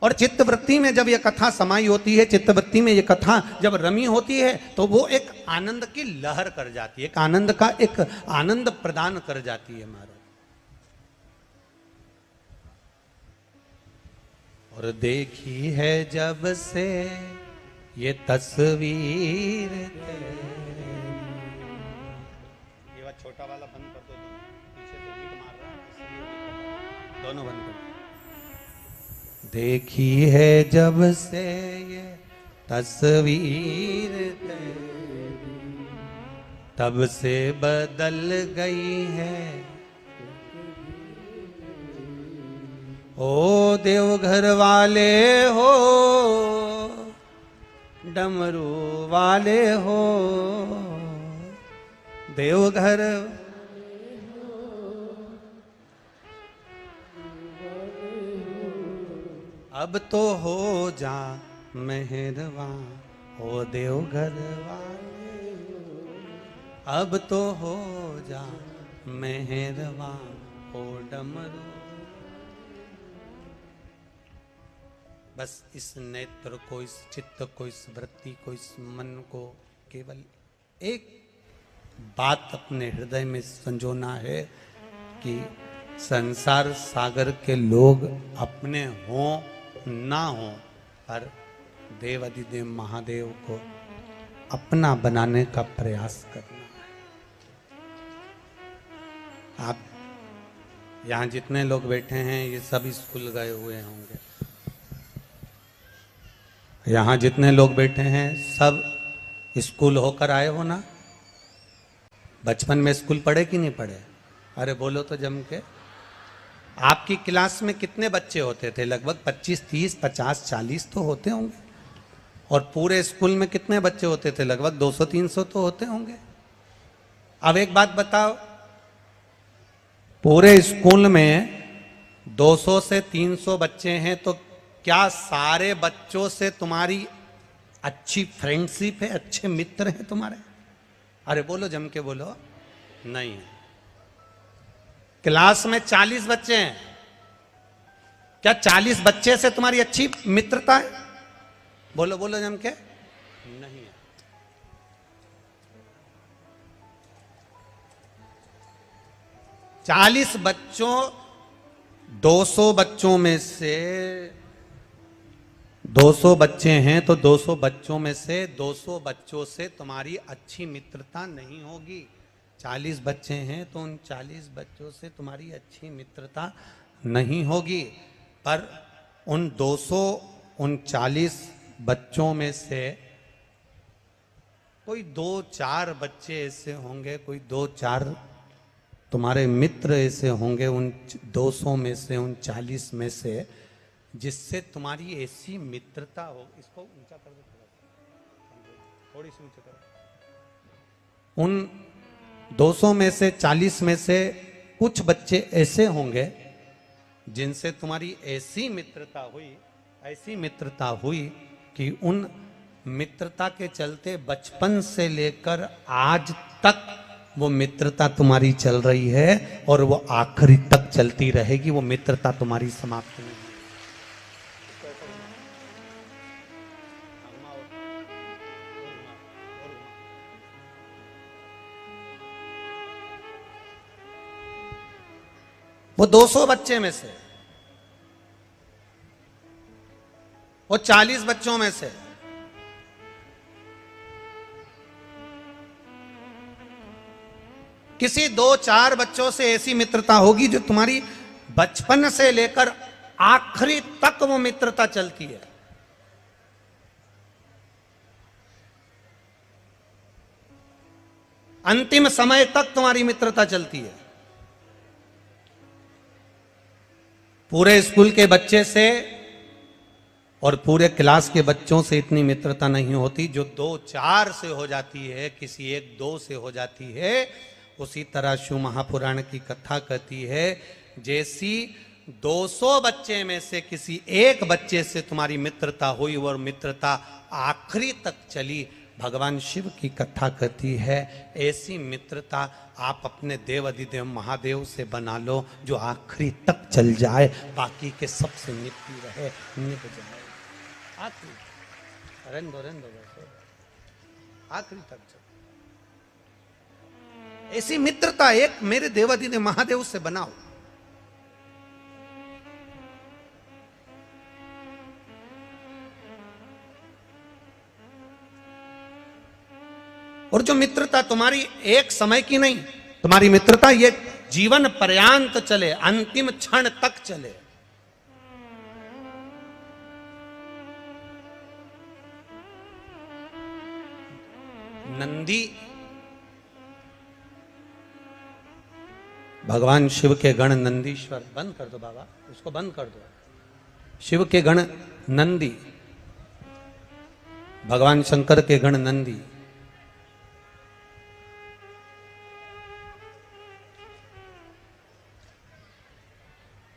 और चित्तवृत्ति में जब यह कथा समाई होती है, चित्तवृत्ति में यह कथा जब रमी होती है, तो वो एक आनंद की लहर कर जाती है, एक आनंद का एक आनंद प्रदान कर जाती है महाराज। और देखी है जब से ये तस्वीर, ये बात छोटा वाला बंद कर दो, पीछे से बीट मार रहा है इसलिए दोनों बंद कर। देखी है जब से ये तस्वीर तब से बदल गई है, ओ देवघर वाले हो, डमरू वाले हो, देवघर अब तो हो जा मेहरबान, हो देवघर वाले, अब तो हो जा मेहरबान, हो डमरू। बस इस नेत्र को, इस चित्त को, इस वृत्ति को, इस मन को केवल एक बात अपने हृदय में संजोना है कि संसार सागर के लोग अपने हों ना हों, पर देव अधिदेव महादेव को अपना बनाने का प्रयास करना है। आप यहाँ जितने लोग बैठे हैं ये सब स्कूल गए हुए होंगे, यहाँ जितने लोग बैठे हैं सब स्कूल होकर आए हो ना। बचपन में स्कूल पढ़े कि नहीं पढ़े? अरे बोलो तो जम के। आपकी क्लास में कितने बच्चे होते थे? लगभग 25, 30, 50, 40 तो होते होंगे। और पूरे स्कूल में कितने बच्चे होते थे? लगभग 200, 300 तो होते होंगे। अब एक बात बताओ, पूरे स्कूल में 200 से 300 बच्चे हैं, तो क्या सारे बच्चों से तुम्हारी अच्छी फ्रेंडशिप है, अच्छे मित्र हैं तुम्हारे? अरे बोलो, जम के बोलो। नहीं है। क्लास में 40 बच्चे हैं, क्या 40 बच्चे से तुम्हारी अच्छी मित्रता है? बोलो बोलो जम के। नहीं है। चालीस बच्चों 200 बच्चों में से 200 बच्चे हैं, तो 200 बच्चों में से 200 बच्चों से तुम्हारी अच्छी मित्रता नहीं होगी। 40 बच्चे हैं तो उन 40 बच्चों से तुम्हारी अच्छी मित्रता नहीं होगी। पर उन 239 बच्चों में से कोई 2-4 बच्चे ऐसे होंगे, कोई 2-4 तुम्हारे मित्र ऐसे होंगे उन 200 में से, उन 40 में से, जिससे तुम्हारी ऐसी मित्रता हो। इसको ऊंचा कर दो, थोड़ी सी ऊंचा करो। उन 200 में से 40 में से कुछ बच्चे ऐसे होंगे जिनसे तुम्हारी ऐसी मित्रता हुई कि उन मित्रता के चलते बचपन से लेकर आज तक वो मित्रता तुम्हारी चल रही है और वो आखिरी तक चलती रहेगी। वो मित्रता तुम्हारी समाप्त नहीं। वो 200 बच्चे में से, वो 40 बच्चों में से किसी 2-4 बच्चों से ऐसी मित्रता होगी जो तुम्हारी बचपन से लेकर आखिरी तक वो मित्रता चलती है। अंतिम समय तक तुम्हारी मित्रता चलती है। पूरे स्कूल के बच्चे से और पूरे क्लास के बच्चों से इतनी मित्रता नहीं होती जो 2-4 से हो जाती है, किसी 1-2 से हो जाती है। उसी तरह शिव महापुराण की कथा कहती है, जैसी 200 बच्चे में से किसी एक बच्चे से तुम्हारी मित्रता हुई और मित्रता आखिरी तक चली, भगवान शिव की कथा कहती है, ऐसी मित्रता आप अपने देव अधिदेव महादेव से बना लो जो आखिरी तक चल जाए, बाकी के सबसे निपटी रहे, निभ जाए आखिरी, रहने दो बस, आखिरी तक चल। ऐसी मित्रता एक मेरे देव अधिदेव महादेव से बनाओ। और जो मित्रता तुम्हारी एक समय की नहीं, तुम्हारी मित्रता ये जीवन पर्यांत चले, अंतिम क्षण तक चले। नंदी भगवान शिव के गण नंदीश्वर, बंद कर दो बाबा, उसको बंद कर दो। शिव के गण नंदी, भगवान शंकर के गण नंदी,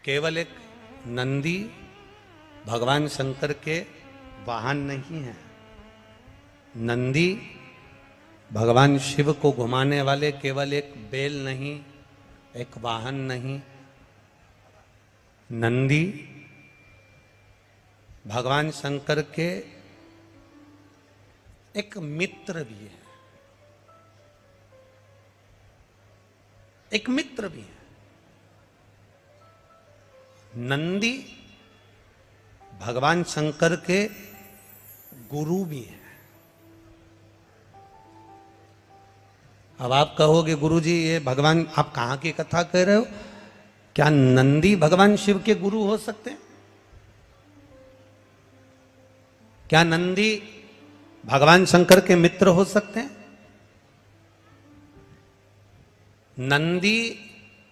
केवल एक नंदी भगवान शंकर के वाहन नहीं है। नंदी भगवान शिव को घुमाने वाले केवल एक बैल नहीं, एक वाहन नहीं। नंदी भगवान शंकर के एक मित्र भी है, एक मित्र भी है। नंदी भगवान शंकर के गुरु भी हैं। अब आप कहोगे गुरुजी ये भगवान, आप कहां की कथा कह रहे हो? क्या नंदी भगवान शिव के गुरु हो सकते हैं? क्या नंदी भगवान शंकर के मित्र हो सकते हैं? नंदी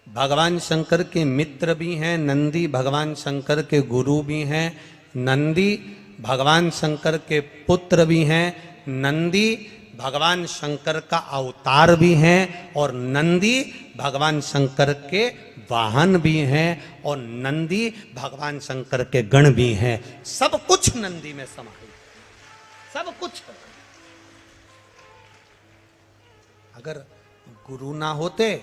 भगवान शंकर के मित्र भी हैं, नंदी भगवान शंकर के गुरु भी हैं, नंदी भगवान शंकर के पुत्र भी हैं, नंदी भगवान शंकर का अवतार भी हैं, और नंदी भगवान शंकर के वाहन भी हैं, और नंदी भगवान शंकर के गण भी हैं। सब कुछ नंदी में समाहित, सब कुछ। अगर गुरु ना होते,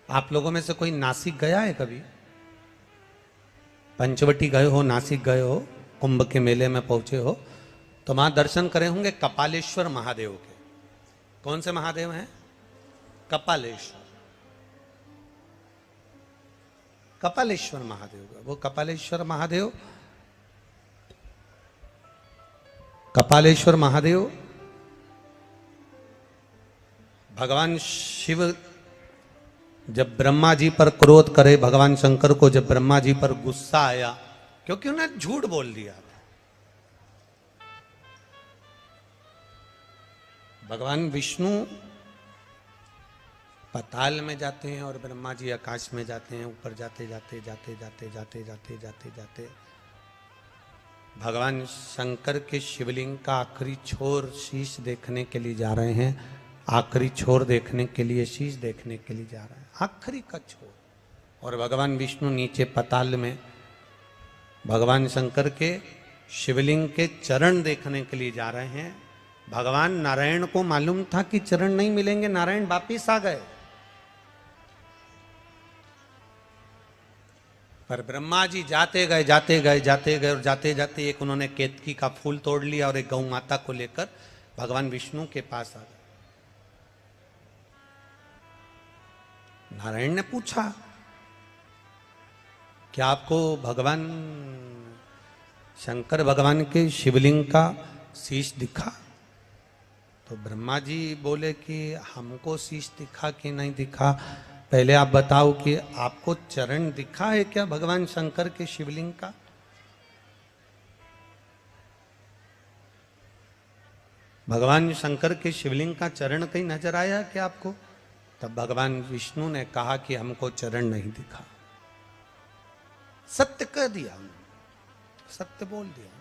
आप लोगों में से कोई नासिक गया है कभी? पंचवटी गए हो, नासिक गए हो, कुंभ के मेले में पहुंचे हो, तो वहां दर्शन करे होंगे कपालेश्वर महादेव के। कौन से महादेव हैं? कपालेश्वर, कपालेश्वर महादेव। वो कपालेश्वर महादेव, कपालेश्वर महादेव भगवान शिव जब ब्रह्मा जी पर क्रोध करे, भगवान शंकर को जब ब्रह्मा जी पर गुस्सा आया, क्योंकि उन्हें झूठ बोल दिया था। भगवान विष्णु पाताल में जाते हैं और ब्रह्मा जी आकाश में जाते हैं। ऊपर जाते जाते जाते जाते जाते जाते जाते जाते भगवान शंकर के शिवलिंग का आखिरी छोर शीश देखने के लिए जा रहे हैं। आखिरी छोर देखने के लिए, शीश देखने के लिए जा रहे हैं, आखिरी का छोर। और भगवान विष्णु नीचे पाताल में भगवान शंकर के शिवलिंग के चरण देखने के लिए जा रहे हैं। भगवान नारायण को मालूम था कि चरण नहीं मिलेंगे, नारायण वापिस आ गए। पर ब्रह्मा जी जाते गए जाते गए जाते गए, और जाते जाते एक उन्होंने केतकी का फूल तोड़ लिया और एक गौ माता को लेकर भगवान विष्णु के पास आ गए। नारायण ने पूछा, क्या आपको भगवान शंकर भगवान के शिवलिंग का शीश दिखा? तो ब्रह्मा जी बोले कि हमको शीश दिखा कि नहीं दिखा, पहले आप बताओ कि आपको चरण दिखा है क्या भगवान शंकर के शिवलिंग का? भगवान शंकर के शिवलिंग का चरण कहीं नजर आया क्या आपको? तब भगवान विष्णु ने कहा कि हमको चरण नहीं दिखा। सत्य कह दिया, सत्य बोल दिया।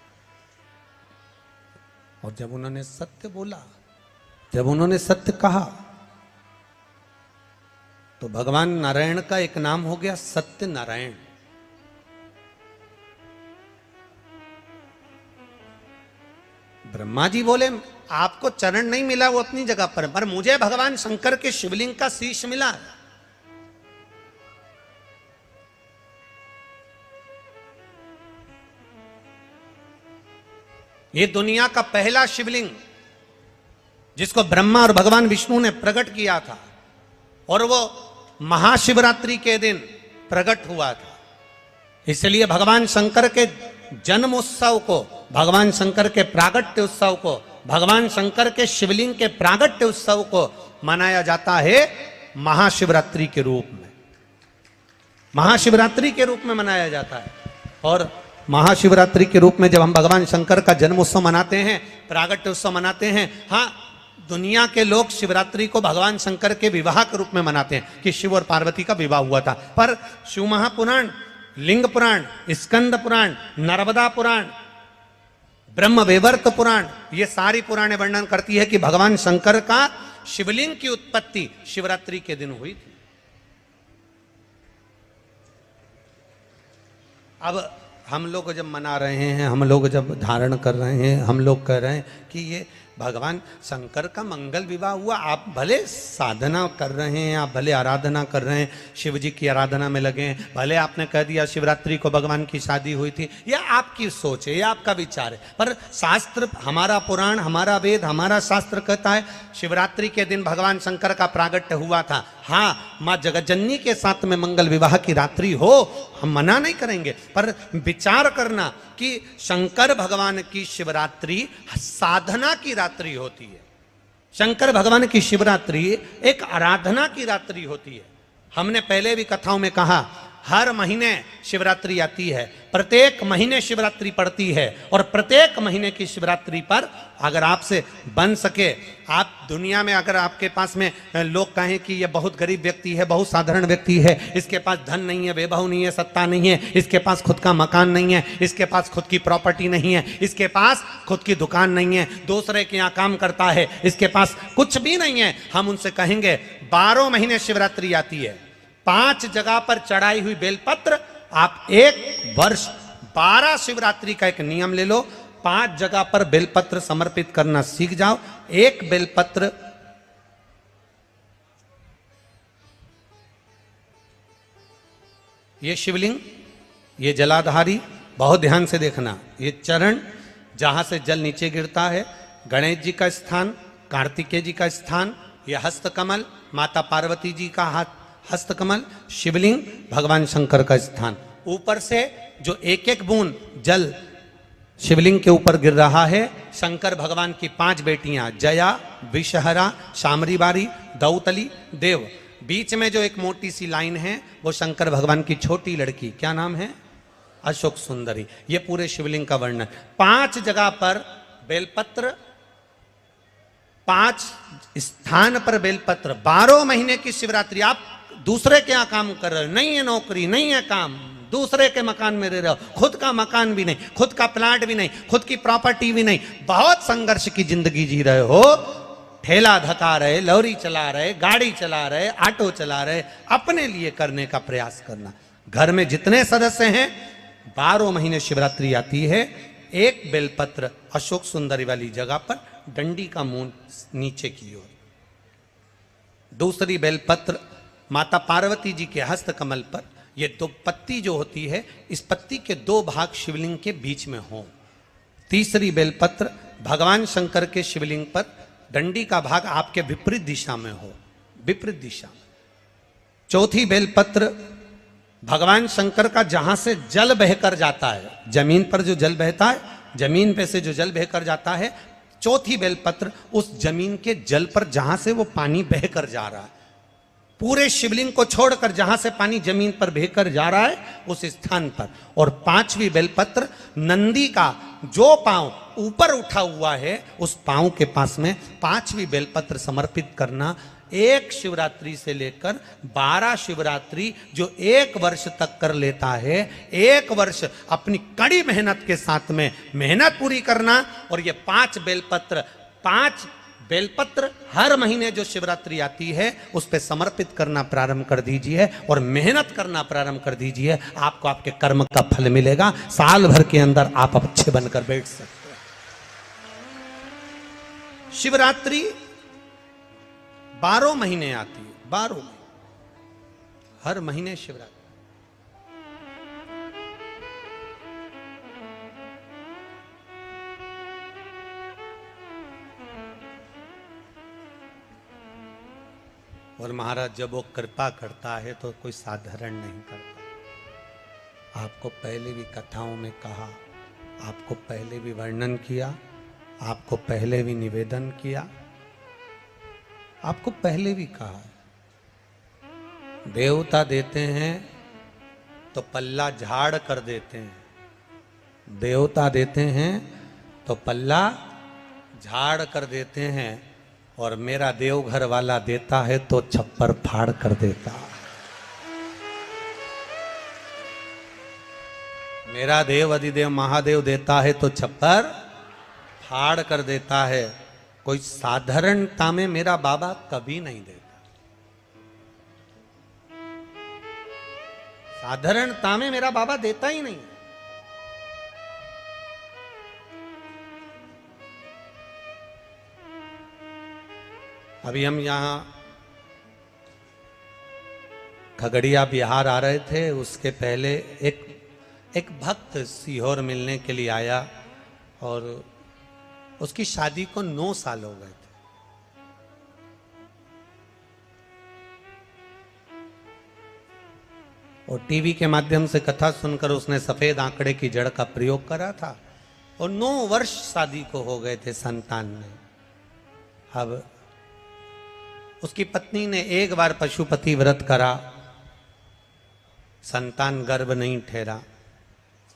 और जब उन्होंने सत्य बोला, जब उन्होंने सत्य कहा, तो भगवान नारायण का एक नाम हो गया सत्य नारायण। ब्रह्मा जी बोले आपको चरण नहीं मिला वो अपनी जगह पर मुझे भगवान शंकर के शिवलिंग का शीश मिला। ये दुनिया का पहला शिवलिंग जिसको ब्रह्मा और भगवान विष्णु ने प्रकट किया था और वो महाशिवरात्रि के दिन प्रकट हुआ था। इसलिए भगवान शंकर के जन्म उत्सव को, भगवान शंकर के प्रागट्य उत्सव को, भगवान शंकर के शिवलिंग के प्रागट्य उत्सव को मनाया जाता है महाशिवरात्रि के रूप में। महाशिवरात्रि के रूप में मनाया जाता है। और महाशिवरात्रि के रूप में जब हम भगवान शंकर का जन्म उत्सव मनाते हैं, प्रागट्य उत्सव मनाते हैं, हाँ दुनिया के लोग शिवरात्रि को भगवान शंकर के विवाह के रूप में मनाते हैं कि शिव और पार्वती का विवाह हुआ था। पर शिव महापुराण, लिंग पुराण, स्कंद पुराण, नर्मदा पुराण, ब्रह्म वैवर्त पुराण, ये सारी पुराणे वर्णन करती है कि भगवान शंकर का शिवलिंग की उत्पत्ति शिवरात्रि के दिन हुई थी। अब हम लोग जब मना रहे हैं, हम लोग जब धारण कर रहे हैं, हम लोग कह रहे हैं कि ये भगवान शंकर का मंगल विवाह हुआ। आप भले साधना कर रहे हैं, आप भले आराधना कर रहे हैं, शिव जी की आराधना में लगे हैं, भले आपने कह दिया शिवरात्रि को भगवान की शादी हुई थी, यह आपकी सोच है, यह आपका विचार है। पर शास्त्र, हमारा पुराण, हमारा वेद, हमारा शास्त्र कहता है शिवरात्रि के दिन भगवान शंकर का प्रागट्य हुआ था। हाँ, माँ जगज्जननी के साथ में मंगल विवाह की रात्रि हो, हम मना नहीं करेंगे, पर विचार करना कि शंकर भगवान की शिवरात्रि साधना की रात्रि होती है। शंकर भगवान की शिवरात्रि एक आराधना की रात्रि होती है। हमने पहले भी कथाओं में कहा, हर महीने शिवरात्रि आती है, प्रत्येक महीने शिवरात्रि पड़ती है, और प्रत्येक महीने की शिवरात्रि पर अगर आपसे बन सके, आप दुनिया में अगर आपके पास में लोग कहें कि ये बहुत गरीब व्यक्ति है, बहुत साधारण व्यक्ति है, इसके पास धन नहीं है, वैभव नहीं है, सत्ता नहीं है, इसके पास खुद का मकान नहीं है, इसके पास खुद की प्रॉपर्टी नहीं है, इसके पास खुद की दुकान नहीं है, दूसरे के यहाँ काम करता है, इसके पास कुछ भी नहीं है, हम उनसे कहेंगे 12 महीने शिवरात्रि आती है, 5 जगह पर चढ़ाई हुई बेलपत्र, आप एक वर्ष 12 शिवरात्रि का एक नियम ले लो, 5 जगह पर बेलपत्र समर्पित करना सीख जाओ। एक बेलपत्र ये शिवलिंग, ये जलाधारी, बहुत ध्यान से देखना, ये चरण जहां से जल नीचे गिरता है, गणेश जी का स्थान, कार्तिकेय जी का स्थान, ये हस्तकमल, माता पार्वती जी का हाथ हस्तकमल, शिवलिंग, भगवान शंकर का स्थान। ऊपर से जो एक एक बूंद जल शिवलिंग के ऊपर गिर रहा है, शंकर भगवान की 5 बेटियां, जया, विषहरा, शामरीबारी, दौतली, देव। बीच में जो एक मोटी सी लाइन है वो शंकर भगवान की छोटी लड़की, क्या नाम है? अशोक सुंदरी। ये पूरे शिवलिंग का वर्णन। 5 जगह पर बेलपत्र, 5 स्थान पर बेलपत्र, 12 महीने की शिवरात्रि। आप दूसरे के यहाँ काम कर रहे हो, नहीं है नौकरी, नहीं है काम, दूसरे के मकान में रह रहे हो, खुद का मकान भी नहीं, खुद का प्लाट भी नहीं, खुद की प्रॉपर्टी भी नहीं, बहुत संघर्ष की जिंदगी जी रहे हो, ठेला धका रहे, लॉरी चला रहे, गाड़ी चला रहे, ऑटो चला रहे, अपने लिए करने का प्रयास करना। घर में जितने सदस्य हैं, 12 महीने शिवरात्रि आती है, एक बेलपत्र अशोक सुंदरी वाली जगह पर, डंडी का मुंह नीचे की ओर। दूसरी बेलपत्र माता पार्वती जी के हस्त कमल पर, ये 2 पत्ती जो होती है, इस पत्ती के 2 भाग शिवलिंग के बीच में हो। तीसरी बेलपत्र भगवान शंकर के शिवलिंग पर, डंडी का भाग आपके विपरीत दिशा में हो, विपरीत दिशा में। चौथी बेलपत्र भगवान शंकर का जहां से जल बहकर जाता है, जमीन पर जो जल बहता है, जमीन पे से जो जल बहकर जाता है, चौथी बेलपत्र उस जमीन के जल पर जहां से वो पानी बहकर जा रहा है, पूरे शिवलिंग को छोड़कर जहां से पानी जमीन पर बहकर जा रहा है उस स्थान पर। और 5वीं बेलपत्र नंदी का जो पांव ऊपर उठा हुआ है, उस पांव के पास में 5वीं बेलपत्र समर्पित करना। एक शिवरात्रि से लेकर 12 शिवरात्रि जो 1 वर्ष तक कर लेता है, 1 वर्ष अपनी कड़ी मेहनत के साथ में मेहनत पूरी करना। और ये 5 बेलपत्र, 5 बेलपत्र हर महीने जो शिवरात्रि आती है उस पे समर्पित करना प्रारंभ कर दीजिए और मेहनत करना प्रारंभ कर दीजिए। आपको आपके कर्म का फल मिलेगा। साल भर के अंदर आप अच्छे बनकर बैठ सकते हैं। शिवरात्रि 12 महीने आती है, 12 महीने, हर महीने शिवरात्रि। और महाराज जब वो कृपा करता है तो कोई साधारण नहीं करता। आपको पहले भी कथाओं में कहा, आपको पहले भी वर्णन किया, आपको पहले भी निवेदन किया, आपको पहले भी कहा, देवता देते हैं तो पल्ला झाड़ कर देते हैं, देवता देते हैं तो पल्ला झाड़ कर देते हैं, और मेरा देवघर वाला देता है तो छप्पर फाड़ कर देता। मेरा देव अधिदेव महादेव देता है तो छप्पर फाड़ कर देता है। कोई साधारणता में मेरा बाबा कभी नहीं देता, साधारणता में मेरा बाबा देता ही नहीं। अभी हम यहाँ खगड़िया बिहार आ रहे थे, उसके पहले एक भक्त सीहोर मिलने के लिए आया और उसकी शादी को 9 साल हो गए थे। और टीवी के माध्यम से कथा सुनकर उसने सफेद आंकड़े की जड़ का प्रयोग करा था और 9 वर्ष शादी को हो गए थे संतान में। अब उसकी पत्नी ने एक बार पशुपति व्रत करा, संतान गर्भ नहीं ठहरा।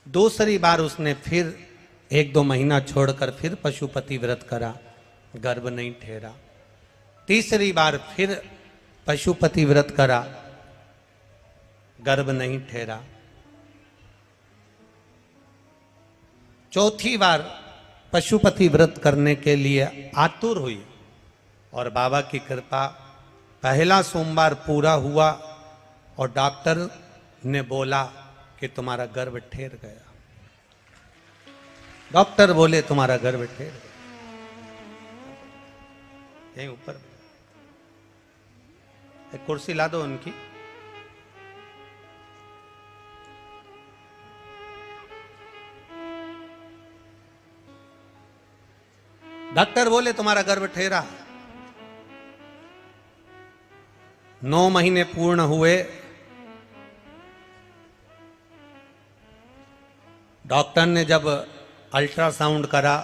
दूसरी बार उसने फिर 1-2 महीना छोड़कर फिर पशुपति व्रत करा, गर्भ नहीं ठहरा। तीसरी बार फिर पशुपति व्रत करा, गर्भ नहीं ठहरा। चौथी बार पशुपति व्रत करने के लिए आतुर हुई और बाबा की कृपा, पहला सोमवार पूरा हुआ और डॉक्टर ने बोला कि तुम्हारा गर्भ ठहर गया। डॉक्टर बोले तुम्हारा गर्भ ठहर गया। यहीं ऊपर एक कुर्सी ला दो उनकी। डॉक्टर बोले तुम्हारा गर्भ ठहरा। 9 महीने पूर्ण हुए। डॉक्टर ने जब अल्ट्रासाउंड करा,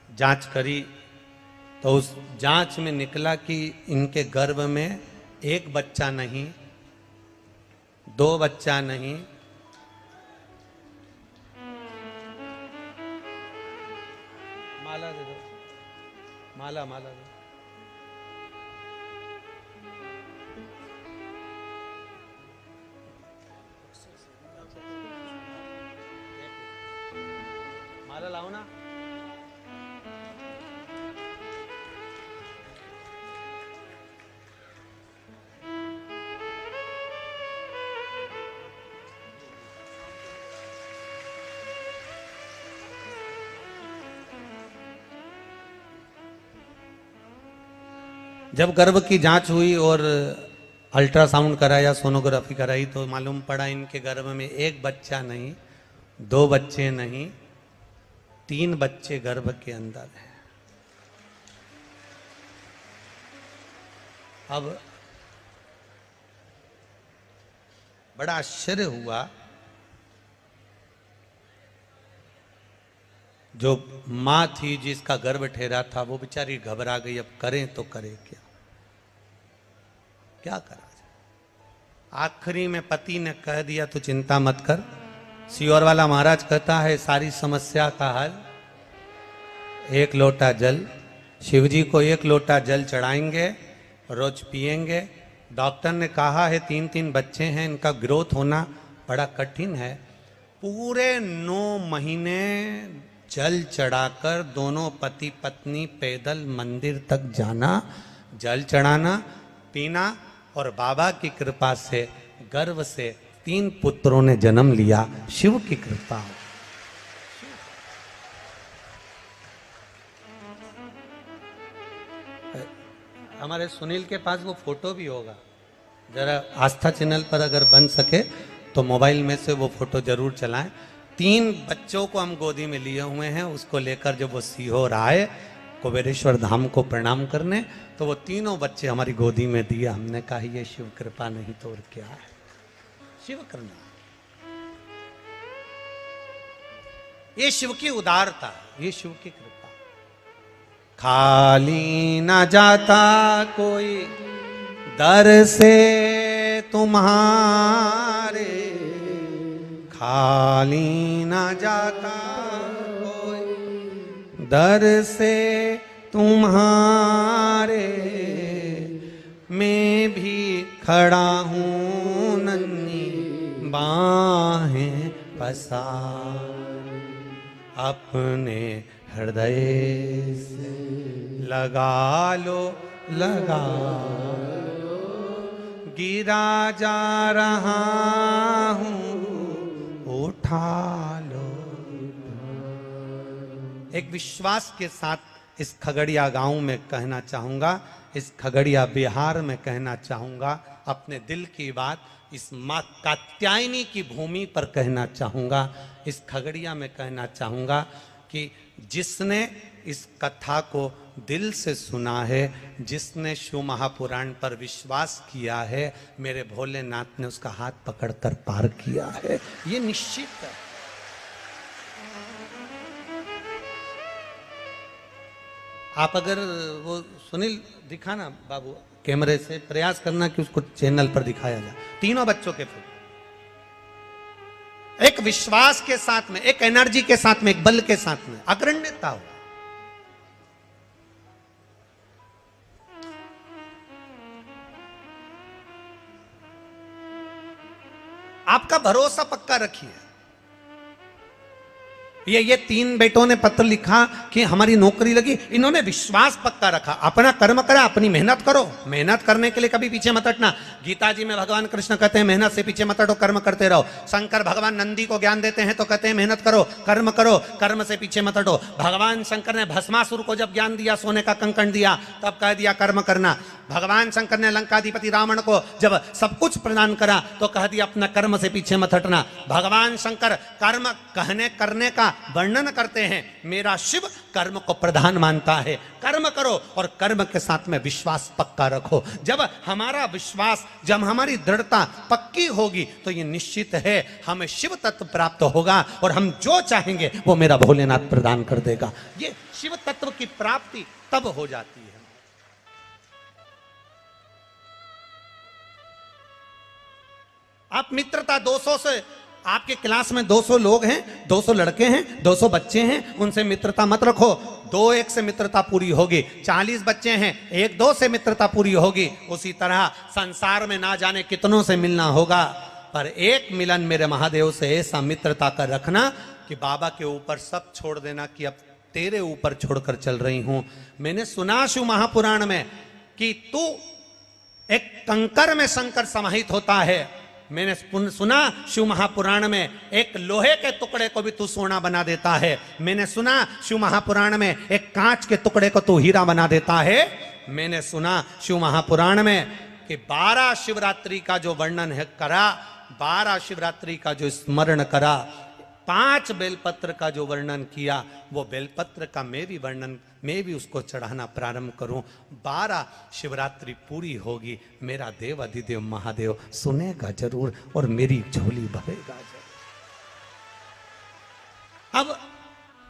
जांच करी, तो उस जांच में निकला कि इनके गर्भ में 1 बच्चा नहीं, 2 बच्चा नहीं, माला दे दो, माला माला दो। माला लाओ ना। जब गर्भ की जांच हुई और अल्ट्रासाउंड कराया, सोनोग्राफी कराई, तो मालूम पड़ा इनके गर्भ में 1 बच्चा नहीं, 2 बच्चे नहीं, 3 बच्चे गर्भ के अंदर हैं। अब बड़ा आश्चर्य हुआ। जो मां थी जिसका गर्भ ठहरा था वो बेचारी घबरा गई। अब करें तो करें क्या, क्या करा जाए। आखिरी में पति ने कह दिया तो चिंता मत कर। सीहोर वाला महाराज कहता है सारी समस्या का हल 1 लोटा जल। शिव जी को 1 लोटा जल चढ़ाएंगे, रोज पिएंगे। डॉक्टर ने कहा है 3-3 बच्चे हैं, इनका ग्रोथ होना बड़ा कठिन है। पूरे 9 महीने जल चढ़ाकर दोनों पति पत्नी पैदल मंदिर तक जाना, जल चढ़ाना, पीना, और बाबा की कृपा से गर्भ से 3 पुत्रों ने जन्म लिया। शिव की कृपा। हमारे सुनील के पास वो फोटो भी होगा, जरा आस्था चैनल पर अगर बन सके तो मोबाइल में से वो फोटो जरूर चलाएं। 3 बच्चों को हम गोदी में लिए हुए हैं, उसको लेकर जब वो सीहोर आए कुबेरेश्वर धाम को प्रणाम करने, तो वो तीनों बच्चे हमारी गोदी में दिए। हमने कहा ये शिव कृपा नहीं तो और क्या है, शिव करना, ये शिव की उदारता, ये शिव की कृपा। खाली न जाता कोई दर से तुम्हारे, खाली न जाता कोई दर से तुम्हारे, मैं भी खड़ा हूँ नन्ही बाहें पसार, अपने हृदय से लगा लो, लगा लो, गिरा जा रहा हूँ उठा लो। एक विश्वास के साथ इस खगड़िया गांव में कहना चाहूंगा, इस खगड़िया बिहार में कहना चाहूंगा, अपने दिल की बात इस माँ कात्यायनी की भूमि पर कहना चाहूंगा, इस खगड़िया में कहना चाहूंगा कि जिसने इस कथा को दिल से सुना है, जिसने शिव महापुराण पर विश्वास किया है, मेरे भोलेनाथ ने उसका हाथ पकड़कर पार किया है, ये निश्चित है। आप अगर वो सुनील दिखाना बाबू, कैमरे से प्रयास करना कि उसको चैनल पर दिखाया जाए, तीनों बच्चों के फोटो, एक विश्वास के साथ में, एक एनर्जी के साथ में, एक बल के साथ में, अग्रण्यता हो। आपका भरोसा पक्का रखिए। ये 3 बेटों ने पत्र लिखा कि हमारी नौकरी लगी, इन्होंने विश्वास पक्का रखा, अपना कर्म करा, अपनी मेहनत करो, मेहनत करने के लिए कभी पीछे मत हटना। गीता जी में भगवान कृष्ण कहते हैं मेहनत से पीछे मत हटो, कर्म करते रहो। शंकर भगवान नंदी को ज्ञान देते हैं तो कहते हैं मेहनत करो, कर्म से पीछे मत हटो। भगवान शंकर ने भस्मासुर को जब ज्ञान दिया, सोने का कंकण दिया, तब कह दिया कर्म करना। भगवान शंकर ने लंकाधिपति रावण को जब सब कुछ प्रदान करा तो कह दिया अपना कर्म से पीछे मत हटना। भगवान शंकर कर्म कहने करने का वर्णन करते हैं, मेरा शिव कर्म को प्रधान मानता है, कर्म करो और कर्म के साथ में विश्वास पक्का रखो। जब हमारा विश्वास, जब हमारी दृढ़ता पक्की होगी तो ये निश्चित है हमें शिव तत्व प्राप्त होगा और हम जो चाहेंगे वो मेरा भोलेनाथ प्रदान कर देगा। ये शिव तत्व की प्राप्ति तब हो जाती है। आप मित्रता 200 से, आपके क्लास में 200 लोग हैं, 200 लड़के हैं, 200 बच्चे हैं, उनसे मित्रता मत रखो। 2-1 से मित्रता पूरी होगी। 40 बच्चे हैं, 1-2 से मित्रता पूरी होगी। उसी तरह संसार में ना जाने कितनों से मिलना होगा, पर एक मिलन मेरे महादेव से ऐसा मित्रता का रखना कि बाबा के ऊपर सब छोड़ देना कि अब तेरे ऊपर छोड़कर चल रही हूं। मैंने सुना शिव महापुराण में कि तू एक कंकर में शंकर समाहित होता है। मैंने सुना शिव महापुराण में एक लोहे के टुकड़े को भी तू सोना बना देता है। मैंने सुना शिव महापुराण में एक कांच के टुकड़े को तू हीरा बना देता है। मैंने सुना शिव महापुराण में कि 12 शिवरात्रि का जो वर्णन है करा, 12 शिवरात्रि का जो स्मरण करा, 5 बेलपत्र का जो वर्णन किया, वो बेलपत्र का मैं भी उसको चढ़ाना प्रारंभ करूं। 12 शिवरात्रि पूरी होगी, मेरा देव अधिदेव महादेव सुनेगा जरूर और मेरी झोली भरेगा जरूर। अब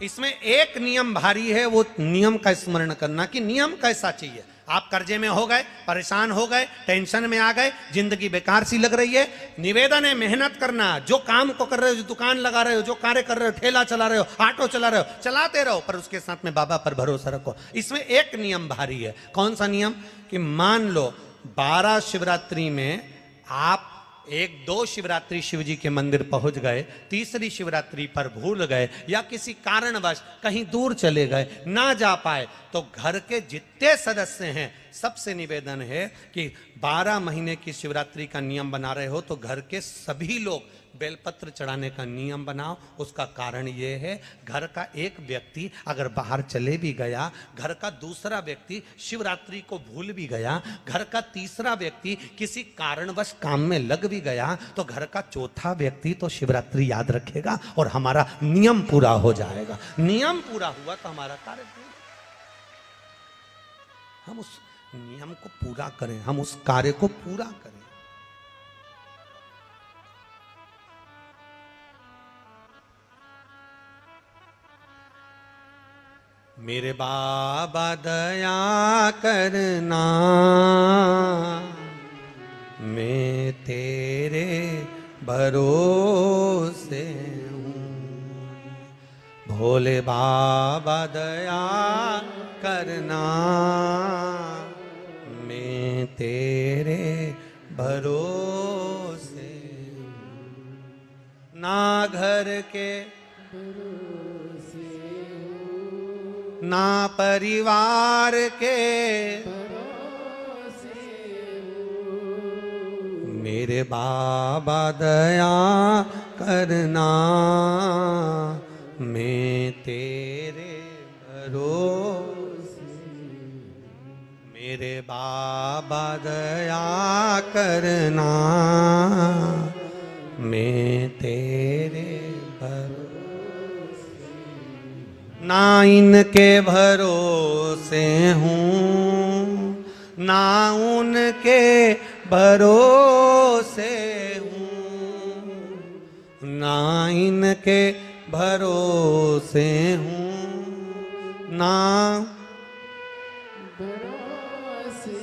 इसमें एक नियम भारी है, वो नियम का स्मरण करना कि नियम कैसा चाहिए। आप कर्जे में हो गए, परेशान हो गए, टेंशन में आ गए, जिंदगी बेकार सी लग रही है, निवेदन है मेहनत करना। जो काम को कर रहे हो, जो दुकान लगा रहे हो, जो कार्य कर रहे हो, ठेला चला रहे हो, ऑटो चला रहे हो, चलाते रहो, पर उसके साथ में बाबा पर भरोसा रखो। इसमें एक नियम भारी है। कौन सा नियम? कि मान लो 12 शिवरात्रि में आप 1-2 शिवरात्रि शिव जी के मंदिर पहुंच गए, तीसरी शिवरात्रि पर भूल गए या किसी कारणवश कहीं दूर चले गए, ना जा पाए, तो घर के जितने सदस्य हैं सबसे निवेदन है कि 12 महीने की शिवरात्रि का नियम बना रहे हो तो घर के सभी लोग बेलपत्र चढ़ाने का नियम बनाओ। उसका कारण ये है, घर का एक व्यक्ति अगर बाहर चले भी गया, घर का दूसरा व्यक्ति शिवरात्रि को भूल भी गया, घर का तीसरा व्यक्ति किसी कारणवश काम में लग भी गया, तो घर का चौथा व्यक्ति तो शिवरात्रि याद रखेगा और हमारा नियम पूरा हो जाएगा। नियम पूरा हुआ तो हमारा कार्य पूरा। हम उस नियम को पूरा करें, हम उस कार्य को पूरा करें। मेरे बाबा दया करना, मैं तेरे भरोसे हूँ। भोले बाबा दया करना, मैं तेरे भरोसे हूँ। ना घर के ना परिवार के, मेरे बाबा दया करना, मैं तेरे भरोसे। मेरे बाबा दया करना, मैं तेरे भरोसे। ना इनके भरोसे हूँ, ना उनके भरोसे हूँ, ना इनके भरोसे हूँ, ना भरोसे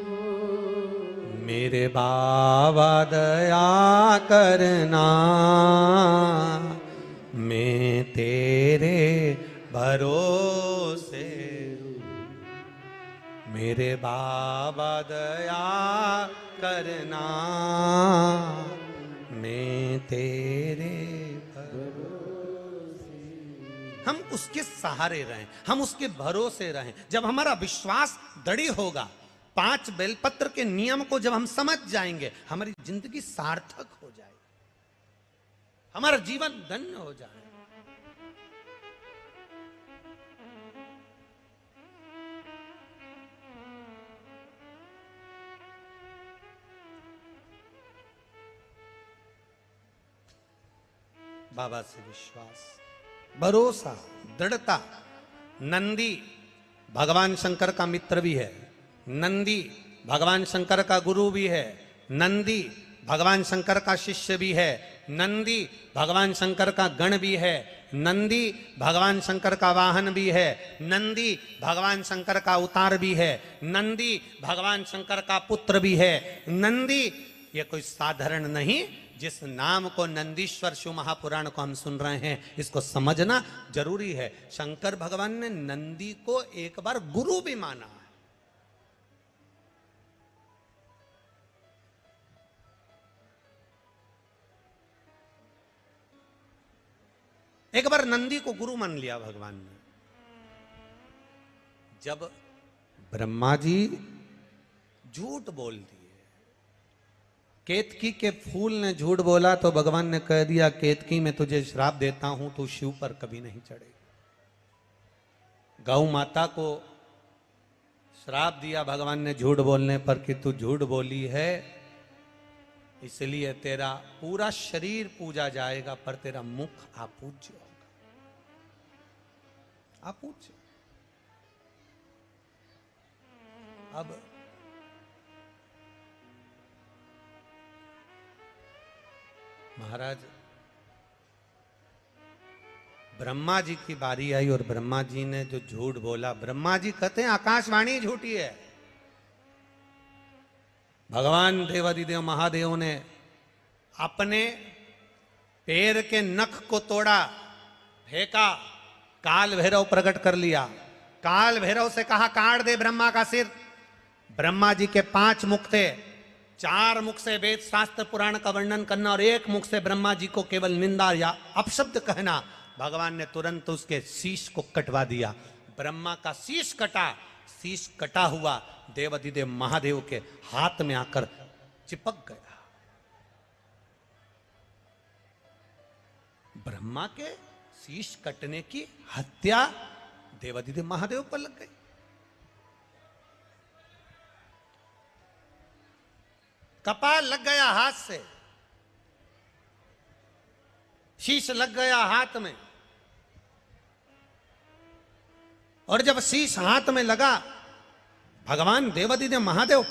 हूँ। मेरे बाबा दया करना, मैं तेरे भरोसे हूँ। मेरे बाबा दया करना, मैं तेरे भरोसे। हम उसके सहारे रहें, हम उसके भरोसे रहें। जब हमारा विश्वास दृढ़ होगा, 5 बेलपत्र के नियम को जब हम समझ जाएंगे, हमारी जिंदगी सार्थक हो जाएगी, हमारा जीवन धन्य हो जाए। बाबा से विश्वास, भरोसा, दृढ़ता। नंदी भगवान शंकर का मित्र भी है, नंदी भगवान शंकर का गुरु भी है, नंदी भगवान शंकर का शिष्य भी है, नंदी भगवान शंकर का गण भी है, नंदी भगवान शंकर का वाहन भी है, नंदी भगवान शंकर का अवतार भी है, नंदी भगवान शंकर का पुत्र भी है। नंदी ये कोई साधारण नहीं। जिस नाम को नंदीश्वर शिव महापुराण को हम सुन रहे हैं, इसको समझना जरूरी है। शंकर भगवान ने नंदी को एक बार गुरु भी माना। एक बार नंदी को गुरु मान लिया भगवान ने। जब ब्रह्मा जी झूठ बोल दिए, केतकी के फूल ने झूठ बोला, तो भगवान ने कह दिया, केतकी मैं तुझे श्राप देता हूं, तू शिव पर कभी नहीं चढ़ेगी। गौ माता को श्राप दिया भगवान ने झूठ बोलने पर कि तू झूठ बोली है, इसलिए तेरा पूरा शरीर पूजा जाएगा पर तेरा मुख अपूज्य होगा। अपूज्य। अब महाराज ब्रह्मा जी की बारी आई और ब्रह्मा जी ने जो झूठ बोला, ब्रह्मा जी कहते हैं आकाशवाणी झूठी है। भगवान देवादिदेव महादेव ने अपने पैर के नख को तोड़ा, फेंका, काल भैरव प्रकट कर लिया। काल भैरव से कहा काट दे ब्रह्मा का सिर। ब्रह्मा जी के 5 मुख थे, 4 मुख से वेद शास्त्र पुराण का वर्णन करना और 1 मुख से ब्रह्मा जी को केवल निंदा या अपशब्द कहना। भगवान ने तुरंत उसके शीश को कटवा दिया। ब्रह्मा का शीश कटा, शीश कटा हुआ देवाधिदेव महादेव के हाथ में आकर चिपक गया। ब्रह्मा के शीश कटने की हत्या देवाधिदेव महादेव पर लग गई। कपाल लग गया हाथ से, शीश लग गया हाथ में, और जब शीश हाथ में लगा, भगवान देवाधिदेव महादेव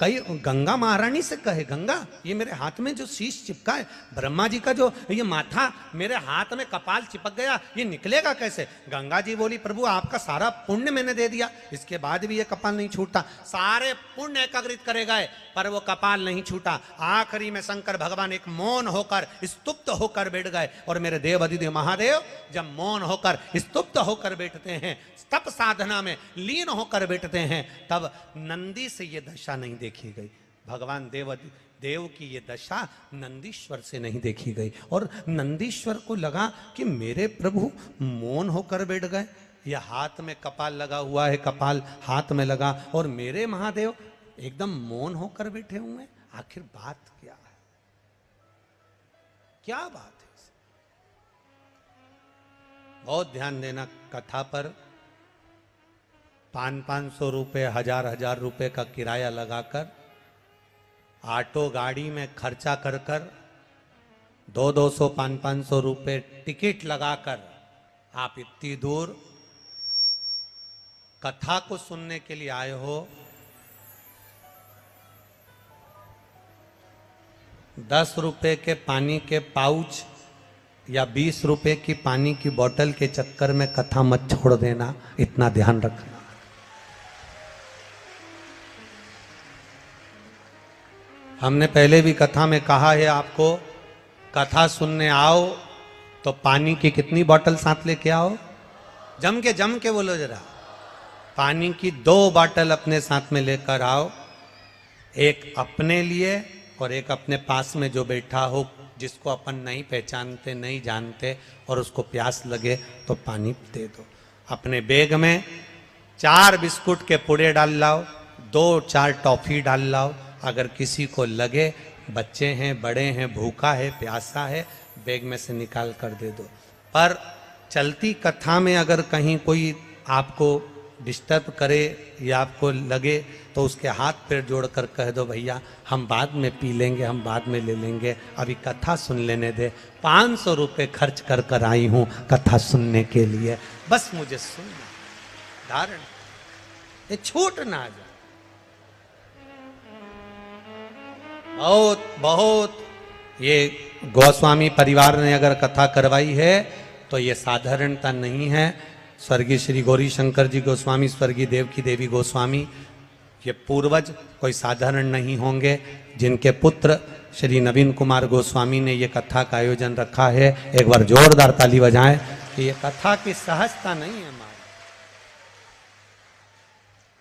कई गंगा महारानी से कहे, गंगा ये मेरे हाथ में जो शीश चिपका है, ब्रह्मा जी का जो ये माथा मेरे हाथ में कपाल चिपक गया, ये निकलेगा कैसे? गंगा जी बोली, प्रभु आपका सारा पुण्य मैंने दे दिया, इसके बाद भी ये कपाल नहीं छूटा। सारे पुण्य एकाग्रित करे गए पर वो कपाल नहीं छूटा। आखिरी में शंकर भगवान एक मौन होकर स्तुप्त होकर बैठ गए। और मेरे देवाधिदेव महादेव जब मौन होकर स्तुप्त होकर बैठते हैं, तप साधना में लीन होकर बैठते हैं, तब नंदी से ये दशा नहीं देखी गई। भगवान देव की ये दशा नंदीश्वर से नहीं देखी गई। और नंदीश्वर को लगा कि मेरे प्रभु मौन होकर बैठ गए, यह हाथ में कपाल लगा हुआ है, कपाल हाथ में लगा, और मेरे महादेव एकदम मौन होकर बैठे हुए हैं। आखिर बात क्या है? क्या बात है? बहुत ध्यान देना कथा पर। 500-500 रुपये, 1000-1000 रुपये का किराया लगाकर, ऑटो गाड़ी में खर्चा कर कर 200-200, 500-500 रुपये टिकट लगाकर आप इतनी दूर कथा को सुनने के लिए आए हो। 10 रुपये के पानी के पाउच या 20 रुपये की पानी की बोतल के चक्कर में कथा मत छोड़ देना, इतना ध्यान रखना। हमने पहले भी कथा में कहा है आपको, कथा सुनने आओ तो पानी की कितनी बोतल साथ लेके आओ? जम के बोलो जरा। पानी की 2 बोतल अपने साथ में लेकर आओ, एक अपने लिए और एक अपने पास में जो बैठा हो, जिसको अपन नहीं पहचानते, नहीं जानते, और उसको प्यास लगे तो पानी दे दो। अपने बैग में 4 बिस्कुट के पुड़े डाल लाओ, 2-4 टॉफी डाल लाओ। अगर किसी को लगे, बच्चे हैं, बड़े हैं, भूखा है, प्यासा है, बैग में से निकाल कर दे दो। पर चलती कथा में अगर कहीं कोई आपको डिस्टर्ब करे या आपको लगे तो उसके हाथ पैर जोड़कर कह दो, भैया हम बाद में पी लेंगे, हम बाद में ले लेंगे, अभी कथा सुन लेने दे। 500 रुपये खर्च कर कर आई हूँ कथा सुनने के लिए, बस मुझे सुनना, धारण, ये छूट ना आ जाए। बहुत ये गोस्वामी परिवार ने अगर कथा करवाई है तो ये साधारणता नहीं है। स्वर्गीय श्री गौरी शंकर जी गोस्वामी, स्वर्गीय देवकी देवी गोस्वामी, ये पूर्वज कोई साधारण नहीं होंगे, जिनके पुत्र श्री नवीन कुमार गोस्वामी ने ये कथा का आयोजन रखा है। एक बार जोरदार ताली बजाएं कि ये कथा की सहजता नहीं है, हमारी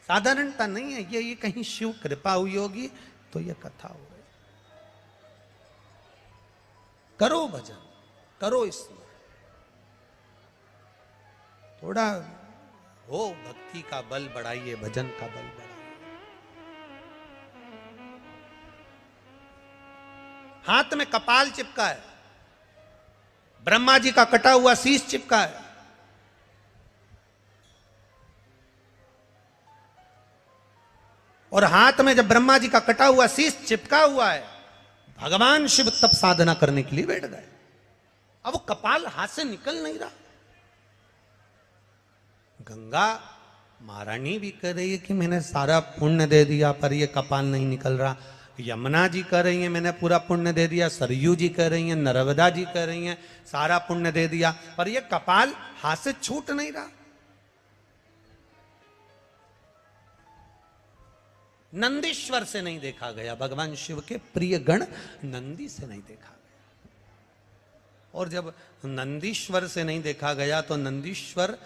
साधारणता नहीं है, ये कहीं शिव कृपा हुई होगी तो ये कथा हो। करो भजन, करो इसमें थोड़ा हो, भक्ति का बल बढ़ाइए, भजन का बल बढ़ाइए। हाथ में कपाल चिपका है, ब्रह्मा जी का कटा हुआ शीश चिपका है, और हाथ में जब ब्रह्मा जी का कटा हुआ शीश चिपका हुआ है, भगवान शिव तप साधना करने के लिए बैठ गए। अब वो कपाल हाथ से निकल नहीं रहा। गंगा महारानी भी कह रही है कि मैंने सारा पुण्य दे दिया पर ये कपाल नहीं निकल रहा। यमुना जी कह रही हैं मैंने पूरा पुण्य दे दिया, सरयू जी कह रही हैं, नर्मदा जी कह रही हैं सारा पुण्य दे दिया, पर ये कपाल हाथ से छूट नहीं रहा। नंदीश्वर से नहीं देखा गया, भगवान शिव के प्रिय गण नंदी से नहीं देखा गया। और जब नंदीश्वर से नहीं देखा गया तो नंदीश्वर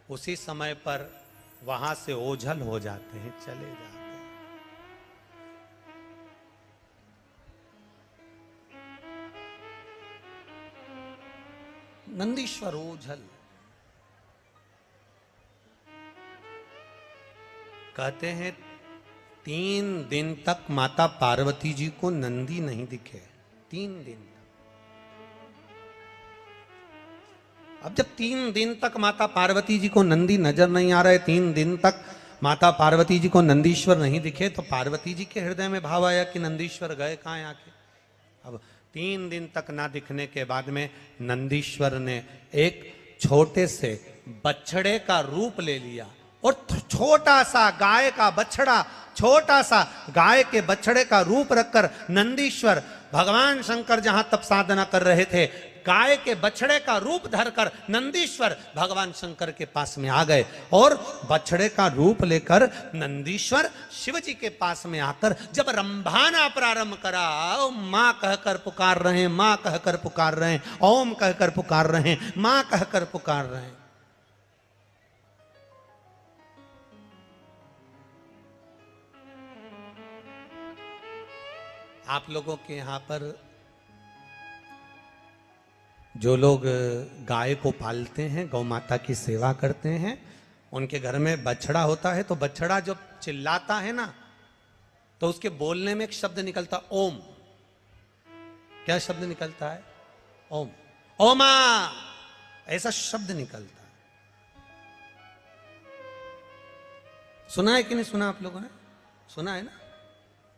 उसी समय पर वहां से ओझल हो जाते हैं, चले जाते हैं। नंदीश्वर ओझल। कहते हैं 3 दिन तक माता पार्वती जी को नंदी नहीं दिखे। 3 दिन तक। अब जब 3 दिन तक माता पार्वती जी को नंदी नजर नहीं आ रहे, 3 दिन तक माता पार्वती जी को नंदीश्वर नहीं दिखे, तो पार्वती जी के हृदय में भाव आया कि नंदीश्वर गए कहाँ हैं आके। अब 3 दिन तक ना दिखने के बाद में नंदीश्वर ने एक छोटे से बछड़े का रूप ले लिया और छोटा सा गाय का बछड़ा, छोटा सा गाय के बछड़े का रूप रखकर नंदीश्वर भगवान शंकर जहां तप साधना कर रहे थे, गाय के बछड़े का रूप धरकर नंदीश्वर भगवान शंकर के पास में आ गए और बछड़े का रूप लेकर नंदीश्वर शिव जी के पास में आकर जब रंभाना प्रारंभ करा, मां कहकर पुकार रहे हैं, मां कहकर पुकार रहे हैं, ओम कहकर पुकार रहे हैं, मां कहकर पुकार रहे हैं। आप लोगों के यहां पर जो लोग गाय को पालते हैं, गौ माता की सेवा करते हैं, उनके घर में बछड़ा होता है, तो बछड़ा जब चिल्लाता है ना, तो उसके बोलने में एक शब्द निकलता ओम। क्या शब्द निकलता है? ओम। ओमा, ऐसा शब्द निकलता है। सुना है कि नहीं सुना? आप लोगों ने सुना है ना?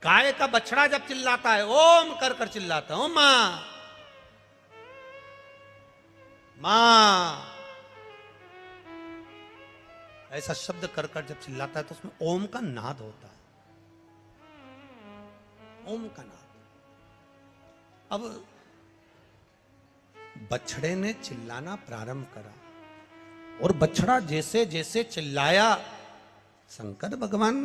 गाय का बछड़ा जब चिल्लाता है, ओम कर कर चिल्लाता है, ओम मां मां, ऐसा शब्द कर कर जब चिल्लाता है तो उसमें ओम का नाद होता है, ओम का नाद। अब बछड़े ने चिल्लाना प्रारंभ करा और बछड़ा जैसे जैसे चिल्लाया, शंकर भगवान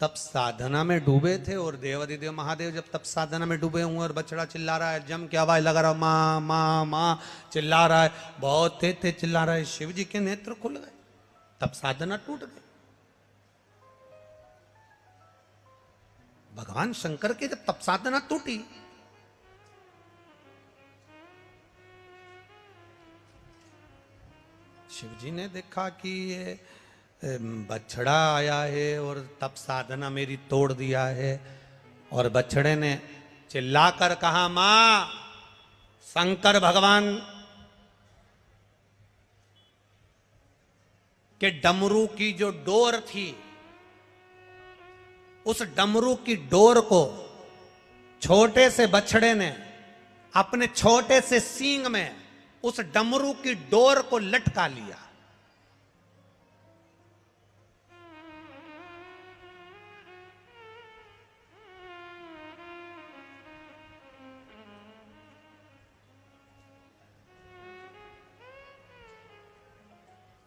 तप साधना में डूबे थे और देवाधिदेव महादेव जब तप साधना में डूबे हुए और बछड़ा चिल्ला रहा है, जम के आवाज लगा रहा है, मां मां मां चिल्ला रहा है, बहुत तेज तेज चिल्ला रहा है, शिव जी के नेत्र खुल गए, तप साधना टूट गई। भगवान शंकर की जब तप साधना टूटी, शिव जी ने देखा कि ये बछड़ा आया है और तप साधना मेरी तोड़ दिया है, और बछड़े ने चिल्लाकर कहा, मां, शंकर भगवान के डमरू की जो डोर थी, उस डमरू की डोर को छोटे से बछड़े ने अपने छोटे से सींग में उस डमरू की डोर को लटका लिया।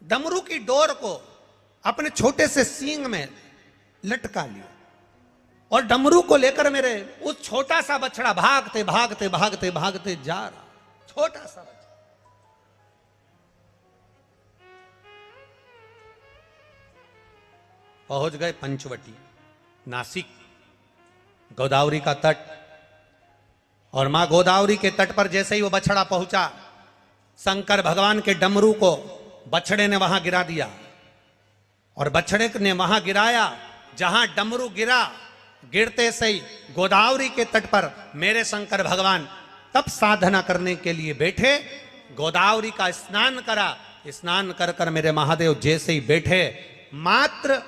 डमरू की डोर को अपने छोटे से सींग में लटका लिया और डमरू को लेकर मेरे उस छोटा सा बछड़ा भागते भागते भागते भागते जा रहा, छोटा सा बछड़ा। पहुंच गए पंचवटी, नासिक, गोदावरी का तट। और मां गोदावरी के तट पर जैसे ही वो बछड़ा पहुंचा, शंकर भगवान के डमरू को बछड़े ने वहां गिरा दिया और बछड़े ने वहां गिराया जहां डमरू गिरा। गिरते से ही गोदावरी के तट पर मेरे शंकर भगवान तप साधना करने के लिए बैठे, गोदावरी का स्नान करा। स्नान कर कर मेरे महादेव जैसे ही बैठे, मात्र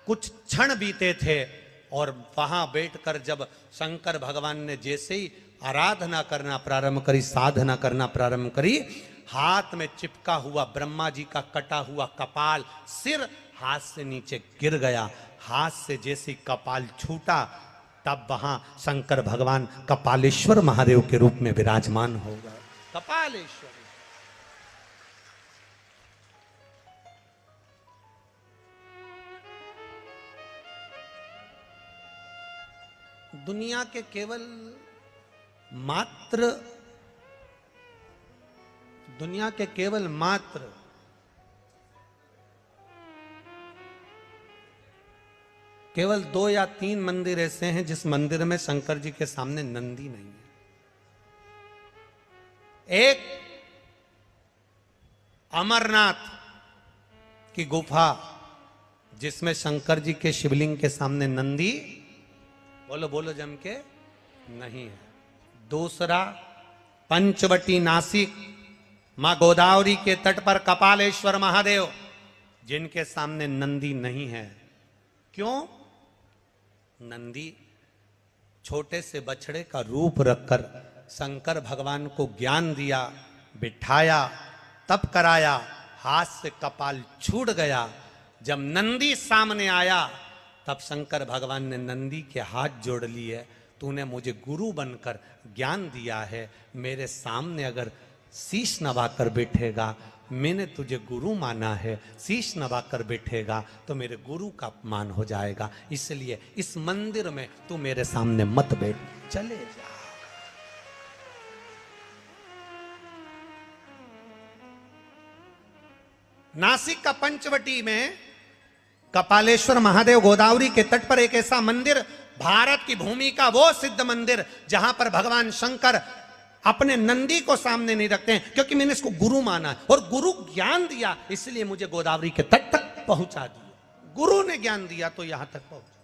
कुछ क्षण बीते थे और वहां बैठकर जब शंकर भगवान ने जैसे ही आराधना करना प्रारंभ करी, साधना करना प्रारंभ करी, हाथ में चिपका हुआ ब्रह्मा जी का कटा हुआ कपाल, सिर हाथ से नीचे गिर गया। हाथ से जैसे कपाल छूटा, तब वहां शंकर भगवान कपालेश्वर महादेव के रूप में विराजमान हो गए। कपालेश्वर दुनिया के केवल मात्र केवल 2 या 3 मंदिर ऐसे हैं जिस मंदिर में शंकर जी के सामने नंदी नहीं है। एक अमरनाथ की गुफा जिसमें शंकर जी के शिवलिंग के सामने नंदी, बोलो बोलो जम के, नहीं है। दूसरा, पंचवटी नासिक, मां गोदावरी के तट पर कपालेश्वर महादेव, जिनके सामने नंदी नहीं है। क्यों? नंदी छोटे से बछड़े का रूप रखकर शंकर भगवान को ज्ञान दिया, बिठाया, तप कराया, हाथ से कपाल छूट गया। जब नंदी सामने आया तब शंकर भगवान ने नंदी के हाथ जोड़ लिए, तूने मुझे गुरु बनकर ज्ञान दिया है, मेरे सामने अगर शीश नवाकर बैठेगा, मैंने तुझे गुरु माना है, शीश नवाकर बैठेगा तो मेरे गुरु का अपमान हो जाएगा, इसलिए इस मंदिर में तू मेरे सामने मत बैठ, चले जा। नासिक का पंचवटी में कपालेश्वर महादेव गोदावरी के तट पर एक ऐसा मंदिर, भारत की भूमि का वो सिद्ध मंदिर जहां पर भगवान शंकर अपने नंदी को सामने नहीं रखते हैं, क्योंकि मैंने इसको गुरु माना और गुरु ज्ञान दिया, इसलिए मुझे गोदावरी के तट तक पहुंचा दिया। गुरु ने ज्ञान दिया तो यहां तक पहुंचा।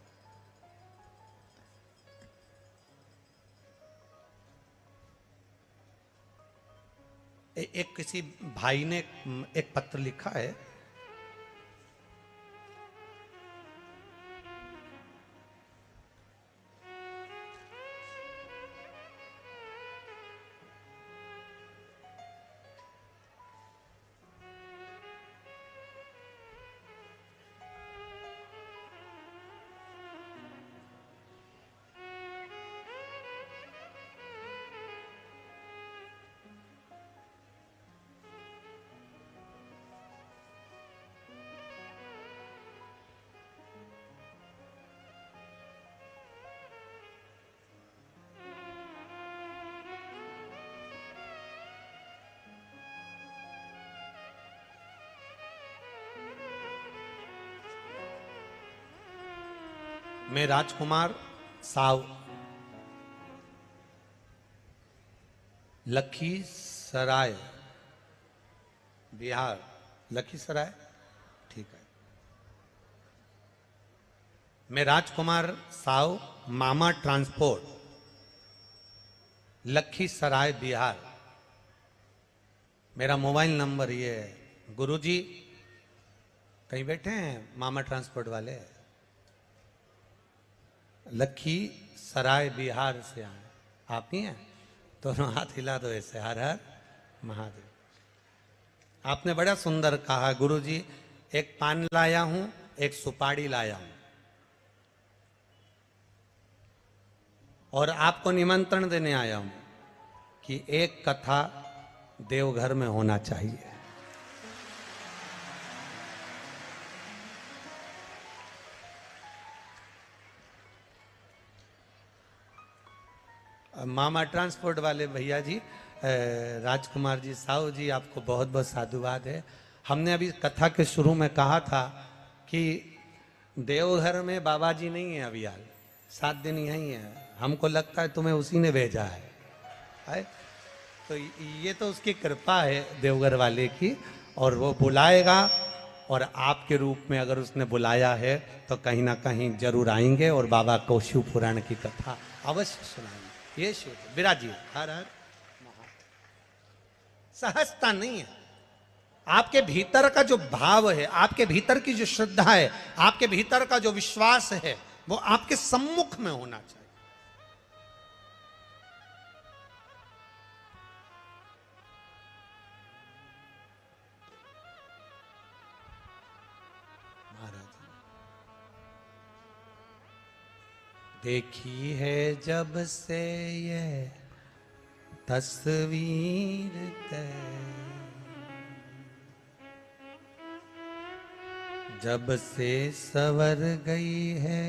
एक किसी भाई ने एक पत्र लिखा है, मैं राजकुमार साव, लखीसराय बिहार, लखीसराय, ठीक है। मैं राजकुमार साव, मामा ट्रांसपोर्ट, लखीसराय बिहार, मेरा मोबाइल नंबर ये है। गुरुजी कहीं बैठे हैं मामा ट्रांसपोर्ट वाले? लखीसराय बिहार से आए, आप ही हैं? दोनों हाथ हिला दो ऐसे, हर हर महादेव। आपने बड़ा सुंदर कहा गुरुजी, एक पान लाया हूं, एक सुपारी लाया हूं, और आपको निमंत्रण देने आया हूं कि एक कथा देवघर में होना चाहिए। मामा ट्रांसपोर्ट वाले भैया जी, राजकुमार जी, साहू जी, आपको बहुत बहुत साधुवाद है। हमने अभी कथा के शुरू में कहा था कि देवघर में बाबा जी नहीं है अभी हाल, 7 दिन यहीं है। हमको लगता है तुम्हें उसी ने भेजा है? तो ये तो उसकी कृपा है देवघर वाले की, और वो बुलाएगा, और आपके रूप में अगर उसने बुलाया है तो कहीं ना कहीं जरूर आएंगे और बाबा को शिव पुराण की कथा अवश्य सुनाएंगे। ये शिव विराजी हर हर महादेव। सहजता नहीं है, आपके भीतर का जो भाव है, आपके भीतर की जो श्रद्धा है, आपके भीतर का जो विश्वास है, वो आपके सम्मुख में होना चाहिए। देखी है जब से ये तस्वीर जब से सवर गई है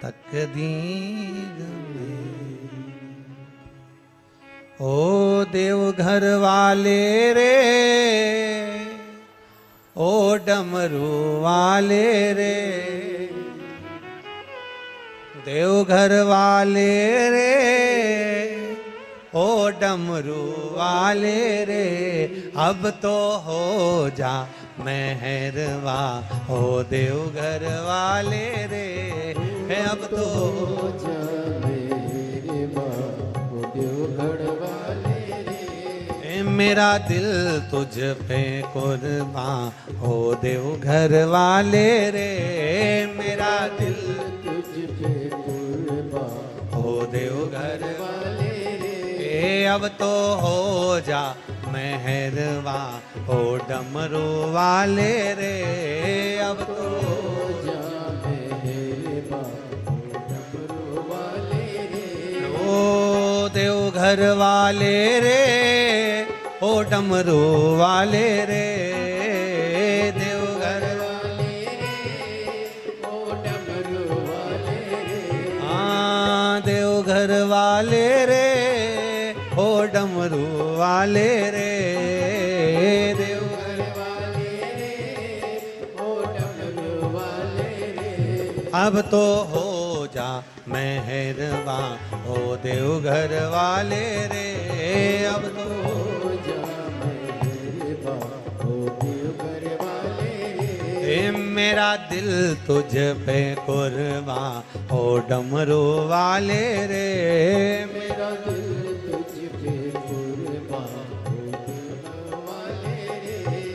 तकदीर में, ओ देवघर वाले रे, ओ डमरू वाले रे, देवघर वाले रे, ओ डमरू वाले रे, अब तो हो जा मेहरवा हो देवघर वाले रे। है अब तो जा मेहरवा हो देवघर वाले रे। मेरा दिल तुझ पे कुर्बान हो देवघर वाले रे। मेरा दिल तुझ पे कुर्बान हो देवघर वाले रे। अब तो हो जा मेहरवा हो डमरू वाले रे। अब तो जा मेहरवा हो डमरू वाले रे। ओ देवघर वाले रे, ओ डमरू वाले रे। देवघर वाले रे, ओ डमरू वाले रे। हाँ देवघर वाले रे, ओ डमरू वाले रे। देवघर वाले रे, ओ डमरू वाले रे। अब तो हो जा मेहरवा हो देवघर वाले रे। अब तो हो जा मेहरवा हो देवघर वाले रे। मेरा दिल तुझ पे कुर्बान हो डमरू वाले रे। मेरा दिल तुझ पे कुर्बान हो देवघर वाले रे।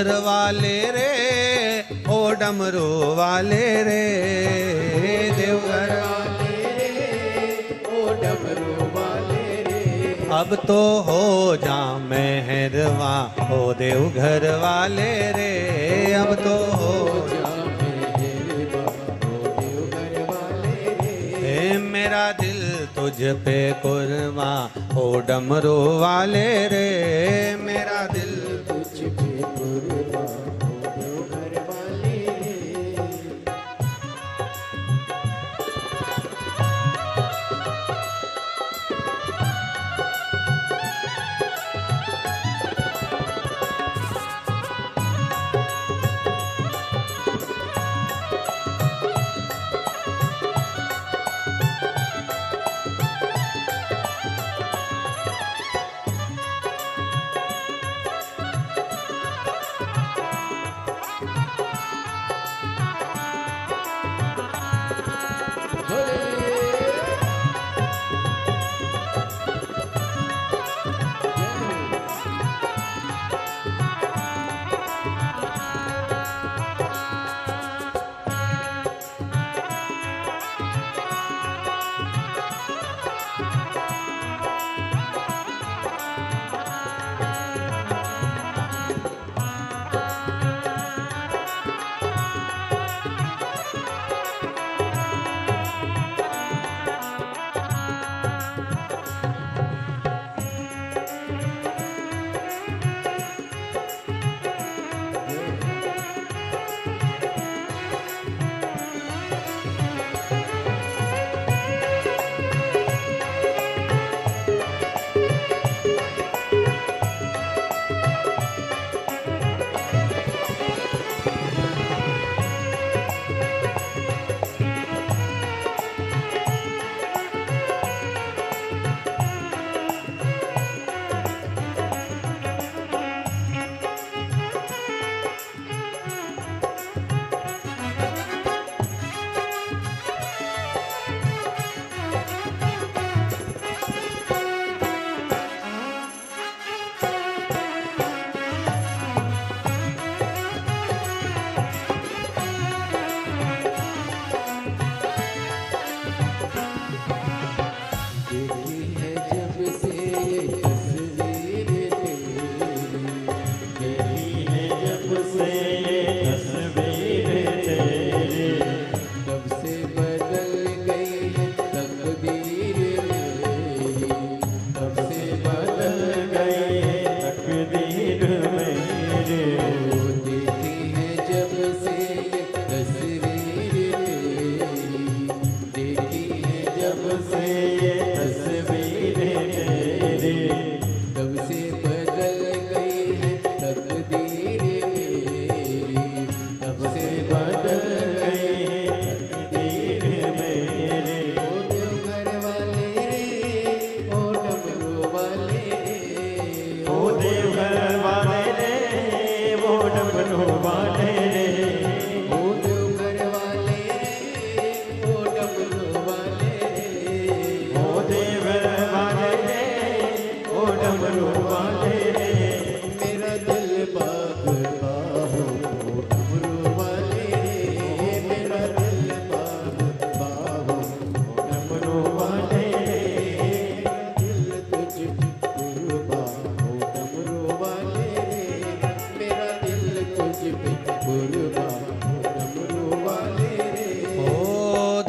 देवघर वाले रे, ओ डमरू वाले रे, देवघर वाले रे, ओ डमरू वाले रे। अब तो हो जा मेहरवा, ओ देवघर वाले रे, अब तो हो जा मेहरबा, ओ देवघर वाले रे। हे मेरा दिल तुझ पे कुर्बा, ओ डमरू वाले रे, मेरा दिल तुझ पे कुर्बा, ओ देवघर वाले रे।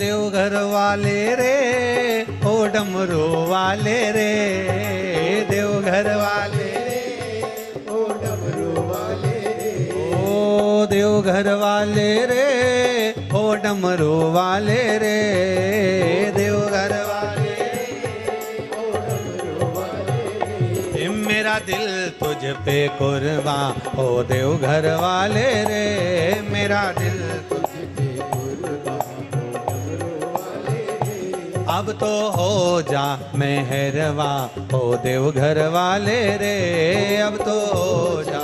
देवघर वाले रे, ओ डमरू वाले रे, देवघर वाले रे, ओ डमरू वाले रे, ओ देवघर वाले रे, ओ डमरू वाले रे, देवघर वाले रे, ओ डमरू वाले रे। मेरा दिल तुझ पे कुर्बा, ओ देवघर वाले रे, मेरा दिल तुझ तुझ पे कुर्बा, ओ डमरू वाले रे। अब तो हो जा मेहरवा, ओ देवघर वाले रे, अब तो हो जा